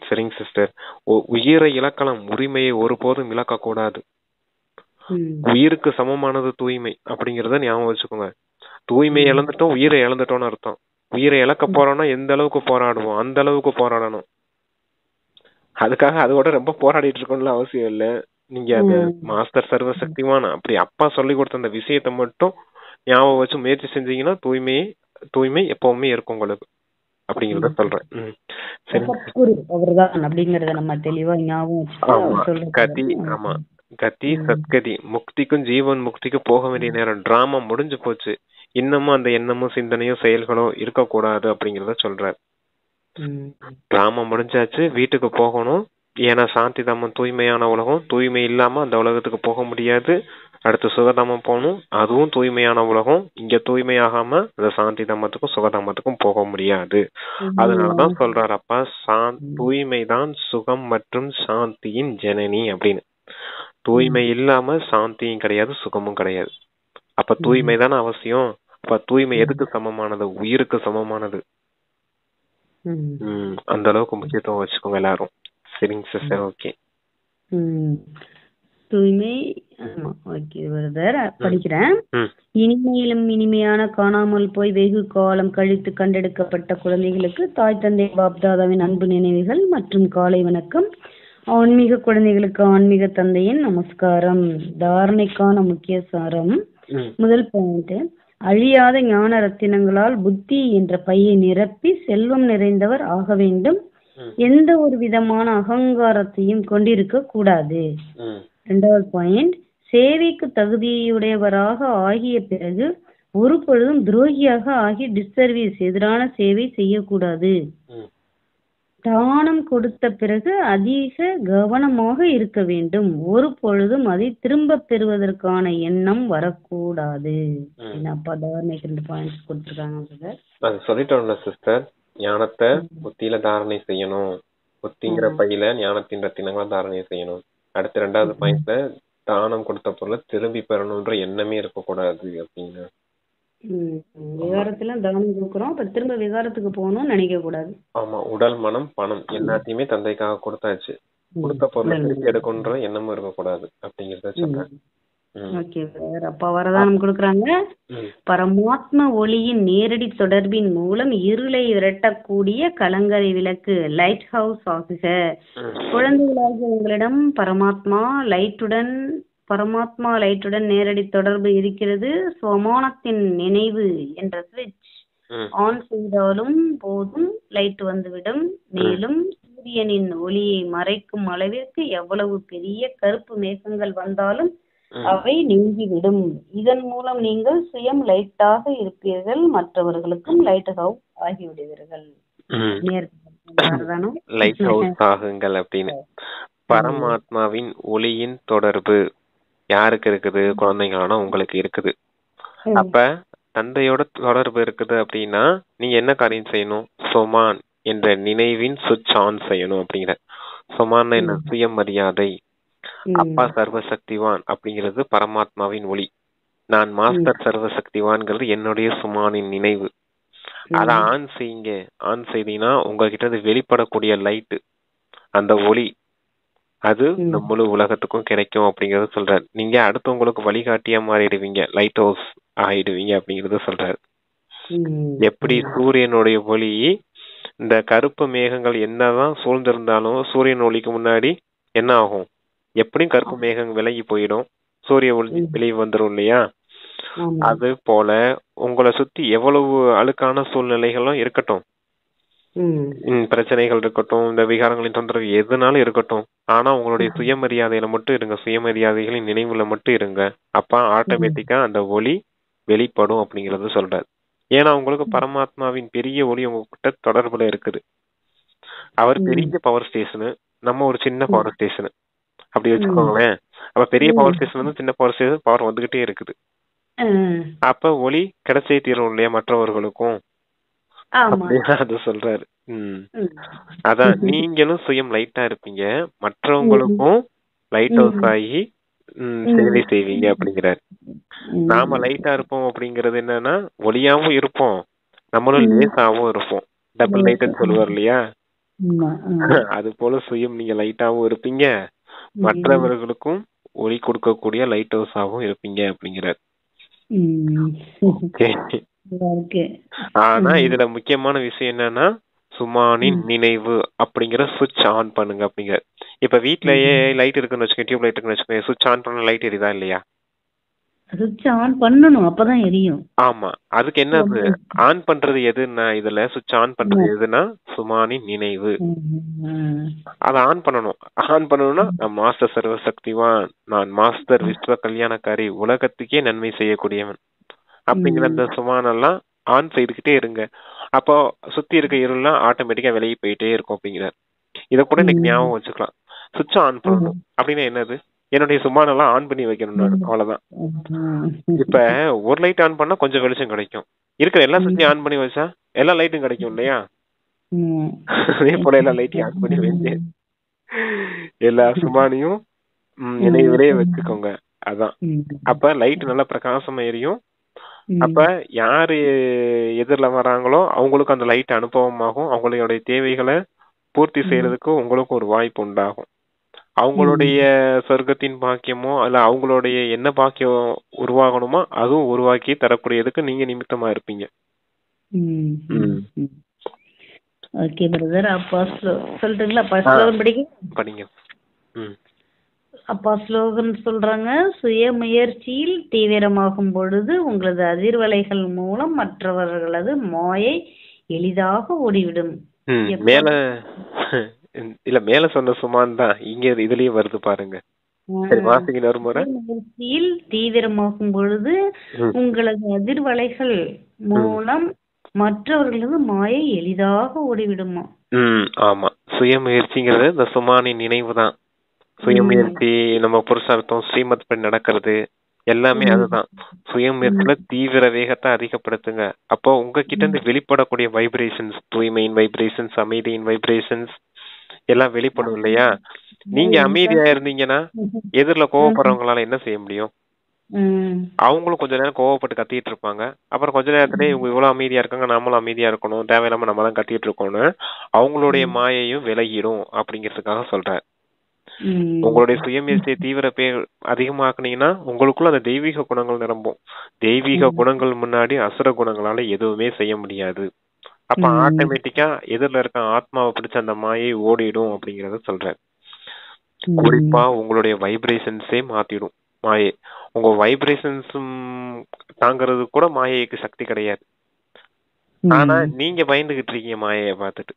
சரிங்க சிஸ்டர். உயிரை இழக்கலாம், உரிமையை ஒருபோதும் இழக்க கூடாது. உயிருக்கு சமமானது தூய்மை அப்படிங்கறத ஞாபகம் வச்சுக்கோங்க. தூய்மையை இழந்துட்டோம், உயிரை இழந்துட்டோம்னு அர்த்தம். உயிரை இழக்க போறோம்னா எந்த அளவுக்கு போராடுவோம் அந்த அளவுக்கு போராடணும். அதுக்காக அதோட ரொம்ப போராடிட்டு இருக்கணும்னு அவசியம் இல்ல. நீங்க அந்த மாஸ்டர் சர்வ சக்திவான் அப்படி அப்பா சொல்லி கொடுத்த அந்த விஷயத்த மட்டும் ஞாபகம் வச்சு முயற்சி செஞ்சீங்கன்னா தூய்மை எப்பவுமே இருக்கும் உங்களுக்கு அப்படிங்கறத சொல்றேன். சரி, அப்படிங்கறத நம்ம தெளிவா ஞாபகம் கதி. ஆமா, கதி சத்கதி, முக்திக்கும் ஜீவன் முக்திக்கும் போக வேண்டிய நேரம், டிராமா முடிஞ்சு போச்சு. இன்னமும் அந்த எண்ணமும் சிந்தனையும் செயல்களும் இருக்கக்கூடாது அப்படிங்கறத சொல்றாரு. டிராமா முடிஞ்சாச்சு, வீட்டுக்கு போகணும். ஏன்னா சாந்தி தாமம் தூய்மையான உலகம், தூய்மை இல்லாம அந்த உலகத்துக்கு போக முடியாது. அடுத்து சுகதாமம் போகணும், அதுவும் தூய்மையான உலகம். இங்க தூய்மையாகாம அந்த சாந்தி தாமத்துக்கும் சுகதாமத்துக்கும் போக முடியாது. அதனாலதான் சொல்றாரு அப்பா, தூய்மைதான் சுகம் மற்றும் சாந்தியின் ஜனனி அப்படின்னு. தூய்மை இல்லாம சாந்தியும் கிடையாது, சுகமும் கிடையாது. அப்ப தூய்மை தானே அவசியம். அப்ப தூய்மை எதுக்கு சமமானது? உயிருக்கு சமமானது. அந்த அளவுக்கு முக்கியத்துவம் வச்சுக்கோங்க எல்லாரும். சரிங்க சிஸ்டர், ஓகே. தூய்மை. படிக்கிறேன். இனிமையிலும் இனிமையான காணாமல் போய் வெகு காலம் கழித்து கண்டெடுக்கப்பட்ட குழந்தைகளுக்கு தாய் தந்தை பாப்தாதாவின் அன்பு நினைவுகள் மற்றும் காலை வணக்கம். ஆன்மீக குழந்தைகளுக்கு ஆன்மீக தந்தையின் நமஸ்காரம். தாரணைக்கான முக்கிய சாரம். முதல் பாயிண்ட், அழியாத ஞான ரத்தினங்களால் புத்தி என்ற பையை நிரப்பி செல்வம் நிறைந்தவர் ஆக வேண்டும். எந்த ஒரு விதமான அகங்காரத்தையும் கொண்டிருக்க கூடாது. இரண்டாவது பாயிண்ட், சேவைக்கு தகுதியுடையவராக ஆகிய பிறகு ஒரு பொழுதும் துரோகியாக ஆகி டிஸ்சர்வீஸ் எதிரான சேவை செய்யக்கூடாது. தானம் கொடுத்த பிறகு அதிக கவனமாக இருக்க வேண்டும். ஒரு பொழுதும் அதை திரும்ப பெறுவதற்கான எண்ணம் வரக்கூடாது. அப்பா தாரணைக்கு 2 பாயிண்ட்ஸ் கொடுத்துருக்காங்க. அது சொல்லிட்டோம்ல சிஸ்டர், ஞானத்தை புத்தியில தாரணை செய்யணும். புத்திங்கிற பையில ஞானத்தின் ரத்தினங்களா தாரணை செய்யணும். அடுத்த 2வது பாயிண்ட்ல தானம் கொடுத்த பொருளை திரும்பி பெறணும்ன்ற எண்ணமே இருக்கக்கூடாது அப்படின்னு. விகாரத்துல தானம் கொடுக்குறோம், அப்ப திரும்ப விகாரத்துக்கு போகணும்னு நினைக்க கூடாது. ஆமா, உடல் மனம் பணம் எல்லாத்தையுமே தந்தைக்காக கொடுத்தாச்சு, கொடுத்த பொருளை திருப்பி எடுக்கணுன்ற எண்ணமும் இருக்கக்கூடாது அப்படிங்கறத சொல்றேன். அப்பா வரதானம் கொடுக்கறாங்க. பரமாத்ம ஒளியின் நேரடி தொடர்பின் மூலம் இருளை விரட்டக்கூடிய கலங்கரை விளக்கு லைட் ஹவுஸ் ஆகுக. குழந்தைகளாகிய உங்களிடம் பரமாத்மா லைட்டுடன் நேரடி தொடர்பு இருக்கிறது. சுவமானத்தின் நினைவு என்ற சுவிட்ச் ஆன் செய்தாலும் போதும் லைட் வந்துவிடும். மேலும் சூரியனின் ஒளியை மறைக்கும் அளவிற்கு எவ்வளவு பெரிய கருப்பு மேகங்கள் வந்தாலும் அவை நீங்கிவிடும். இதன் மூலம் நீங்கள் சுயம் லைட்டாக இருப்பீர்கள், மற்றவர்களுக்கும் லைட் ஹவுஸ் ஆகிவிடுவீர்கள். லைட் ஹவுஸ் ஆகுங்கள் அப்படின்னு. பரமாத்மாவின் ஒளியின் தொடர்பு யாருக்கு இருக்குது? குழந்தைங்களான உங்களுக்கு இருக்குது. அப்ப தந்தையோட தொடர்பு இருக்குது அப்படின்னா நீங்க என்ன காரியம் செய்யணும்? சொமான் என்ற நினைவின் சுவிட்ச் ஆன் செய்யணும் அப்படிங்கிற. சொமான் என்ன? சுயமரியாதை. அப்பா சர்வசக்திவான் அப்படிங்கிறது பரமாத்மாவின் ஒளி. நான் மாஸ்டர் சர்வசக்திவான்ங்கிறது என்னுடைய சுமானின் நினைவு. அத ஆன் செய்யுங்க. ஆன் செய்தீங்கன்னா உங்ககிட்ட இருந்து வெளிப்படக்கூடிய லைட், அந்த ஒளி, அது இந்த முழு உலகத்துக்கும் கிடைக்கும் அப்படிங்கறத சொல்றாரு. நீங்க அடுத்தவங்களுக்கு வழிகாட்டியா மாறிடுவீங்க, லைட் ஹவுஸ் ஆயிடுவீங்க அப்படிங்கறத சொல்றாரு. எப்படி சூரியனுடைய ஒளி, இந்த கருப்பு மேகங்கள் என்னதான் சூழ்ந்திருந்தாலும் சூரியன் ஒளிக்கு முன்னாடி என்ன ஆகும்? எப்படியும் கருப்பு மேகம் விலகி போயிடும், சூரிய ஒளி வெளியே வந்துடும் இல்லையா? அது போல உங்களை சுத்தி எவ்வளவு அழுக்கான சூழ்நிலைகளும் இருக்கட்டும், பிரச்சனைகள் இருக்கட்டும், இந்த விகாரங்களின் தொந்தரவு எதுனாலும் இருக்கட்டும், ஆனா உங்களுடைய சுயமரியாதையில மட்டும் இருங்க, சுயமரியாதைகளின் நினைவுல மட்டும் இருங்க. அப்ப ஆட்டோமேட்டிக்கா அந்த ஒளி வெளிப்படும் அப்படிங்கறது சொல்றாரு. ஏன்னா உங்களுக்கு பரமாத்மாவின் பெரிய ஒளி உங்ககிட்ட தொடர்புல இருக்குது. அவர் பெரிய பவர் ஸ்டேஷனு, நம்ம ஒரு சின்ன பவர் ஸ்டேஷனு அப்படி வச்சுக்கோங்களேன். அப்ப பெரிய பவர் ஸ்டேஷன் வந்து சின்ன பவர் ஸ்டேஷன் பவர் வந்துகிட்டே இருக்குது. அப்ப ஒளி கிடைச்சே தீரும் இல்லையா மற்றவர்களுக்கும் அப்படின்னா அது சொல்றாரு. அதான் நீங்களும் சுயம் லைட்டா இருப்பீங்க, மற்றவங்களுக்கும் லைட் ஹவுஸ் ஆகி சேவை செய்வீங்க அப்படிங்கிறாரு. நாம லைட்டா இருப்போம் அப்படிங்கறது என்னன்னா ஒளியாவும் இருப்போம், நம்மளும் லேசாவும் இருப்போம். டபுள் லைட்னு சொல்லுவார் இல்லையா, அது போல சுயம் நீங்க லைட்டாவும் இருப்பீங்க, மற்றவர்களுக்கும் ஒளி கொடுக்கக்கூடிய லைட் ஹவுஸ் ஆகவும் இருப்பீங்க அப்படிங்கிறார். ஆனா இதுல முக்கியமான விஷயம் என்னன்னா சுமானின் நினைவு அப்படிங்கிற சுவிட்ச் ஆன் பண்ணுங்க அப்படிங்கிற. இப்ப வீட்லயே லைட் இருக்குன்னு வச்சுக்கோங்க, டியூப் லைட் இருக்குன்னு வச்சுக்கோங்க, சுவிட்ச் ஆன் பண்ண லைட் எரியுதா இல்லையா? சுவிட்ச் ஆன் பண்ணனும், அப்பதான் எரியும். ஆமா, அதுக்கு என்னது ஆன் பண்றது எதுன்னா, இதுல சுவிட்ச் ஆன் பண்றது எதுன்னா சுமானின் நினைவு. அத ஆன் பண்ணணும். ஆன் பண்ணணும்னா நான் மாஸ்டர் சர்வ சக்திவான், நான் மாஸ்டர் விஸ்வ கல்யாணக்காரி, உலகத்துக்கே நன்மை செய்யக்கூடியவன் அப்படிங்கிற அந்த சுமானெல்லாம் ஆன் செய்துகிட்டே இருங்க. அப்போ சுத்தி இருக்க இருள்லாம் ஆட்டோமேட்டிக்கா விலகி போயிட்டே இருக்கும் அப்படிங்கிறார். இத கூட இன்னைக்கு ஞாபகம் வச்சுக்கலாம். சுவிட்ச் ஆன் பண்ணணும் அப்படின்னா என்னது, என்னுடைய சுமானெல்லாம் ஆன் பண்ணி வைக்கணும், அவ்வளவுதான். இப்ப ஒரு லைட் ஆன் பண்ணா கொஞ்சம் வெளிச்சம் கிடைக்கும், இருக்கிற எல்லா சுவிட்சையும் ஆன் பண்ணி வச்சா எல்லா லைட்டும் கிடைக்கும் இல்லையா? அதே போல எல்லா லைட்டையும் ஆன் பண்ணி வச்சு எல்லா சுமானையும் நினைவிலே வச்சுக்கோங்க. அதான் அப்ப லைட் நல்லா பிரகாசமா எரியும். அப்ப யாரு எதிரில வராங்களோ அவங்களுக்கு அந்த லைட் அனுபவமாகும், அவங்களுடைய தேவைகளை பூர்த்தி செய்யறதுக்கு உங்களுக்கு ஒரு வாய்ப்பு உண்டாகும். அவங்களுடைய சொர்க்கத்தின் பாக்கியமோ அல்ல அவங்களுடைய என்ன பாக்கியம் உருவாகணுமோ அதுவும் உருவாக்கி தரக்கூடியதுக்கு நீங்க நிமித்தமா இருப்பீங்க. ஓகே பிரதர், அப்பா சொல்றீங்களா? அப்பா ஸ்லோகன் படிங்க. அப்பா ஸ்லோகன் சொல்றாங்க, சுய முயற்சியில் தீவிரமாகும் பொழுது உங்களது அதிர்வலைகள் மூலம் மற்றவர்களது மாயை எளிதாக ஓடிவிடும். மேல இல்ல மேல சொன்ன சுமான் தான் இங்க இதுலயும் வருது பாருங்க. முயற்சியில் தீவிரமாகும் பொழுது உங்களது அதிர்வலைகள் மூலம் மற்றவர்களது மாயை எளிதாக ஓடிவிடுமா. ஆமா, சுய முயற்சிங்கிறது இந்த சுமானின் நினைவு தான். சுயமுயற்சி, நம்ம புருஷார்த்தம், ஸ்ரீமத் படி நடக்கிறது எல்லாமே அதுதான். சுயமுயற்சியில தீவிர வேகத்தை அதிகப்படுத்துங்க. அப்போ உங்ககிட்ட இருந்து வெளிப்படக்கூடிய வைப்ரேஷன்ஸ், தூய்மையின் வைப்ரேஷன்ஸ், அமைதியின் வைப்ரேஷன்ஸ் எல்லாம் வெளிப்படும் இல்லையா? நீங்க அமைதியா இருந்தீங்கன்னா எதிரில கோவப்படுறவங்களால என்ன செய்ய முடியும்? அவங்களும் கொஞ்ச நேரம் கோவப்பட்டு கத்திட்டு இருப்பாங்க. அப்புறம் கொஞ்ச நேரத்திலே இவங்க இவ்வளவு அமைதியா இருக்காங்க, நம்மளும் அமைதியா இருக்கணும், தேவையில்லாம நம்ம தான் கத்திட்டு இருக்கோம்னு அவங்களுடைய மாயையும் விலகிடும் அப்படிங்கிறதுக்காக சொல்றேன். உங்களுடைய சுயமுயற்சியை தீவிர அதிகமாக்குனீங்கன்னா உங்களுக்குள்ள அந்த தெய்வீக குணங்கள் நிரம்பும். தெய்வீக குணங்கள் முன்னாடி அசுர குணங்களால எதுவுமே செய்ய முடியாது. அப்ப ஆட்டோமேட்டிக்கா எதிரில இருக்க ஆத்மாவை பிடிச்ச அந்த மாயை ஓடிடும் அப்படிங்கறத சொல்றேன். குறிப்பா உங்களுடைய வைப்ரேஷன்ஸே மாத்திடும் மாயை. உங்க வைப்ரேஷன்ஸும் தாங்கிறது கூட மாயைக்கு சக்தி கிடையாது. ஆனா நீங்க பயந்துகிட்டு இருக்கீங்க மாயையை பார்த்துட்டு.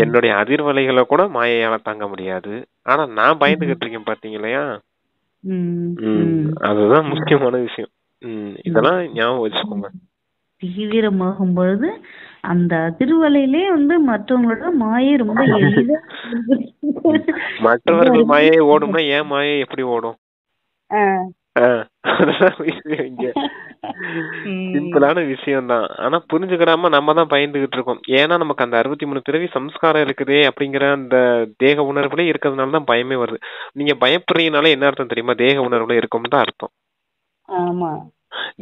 என்னுடைய அதிர்வலைகளை கூட மாயையால தாங்க முடியாது, ஆனா நான் பயந்துகிட்டு இருக்கேன் பாத்தீங்களா? அதுதான் முக்கியமான விஷயம். இதெல்லாம் ஞாபகம் வச்சுக்கோங்க. தீவிரமாகும் பொழுது அந்த அதிர்வலையிலே மற்றவங்களோட மாயை ரொம்ப எளிதா மற்றவர்கள் மாயை ஓடும்னா ஏன் மாயை எப்படி ஓடும்? சிம்பிளான விஷயம் தான். ஆனா புரிஞ்சுக்கிடாம நம்ம தான் பயந்துகிட்டு இருக்கோம். ஏன்னா நமக்கு அந்த 63 பிறவி சம்ஸ்காரம் இருக்குதே அப்படிங்கிற அந்த தேக உணர்வுல இருக்கிறதுனாலதான் பயமே வருது. நீங்க பயப்படுறீங்கனால என்ன அர்த்தம் தெரியுமா? தேக உணர்வுல இருக்கும்னு தான் அர்த்தம். ஆமா,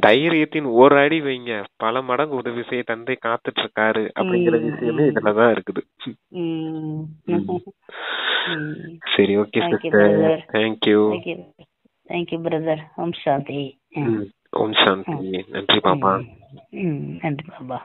தைரியத்தின் ஒரு அடி வைங்க, பல மடங்கு உதவி செய்ய தந்தை காத்துட்டு இருக்காரு அப்படிங்கிற விஷயமே இதுலதான் இருக்குது. சரி, okay sister, thank you. Thank you brother. ஓம் சாந்தி. ஓம் சாந்தி. நன்றி பாபா. நன்றி பாபா.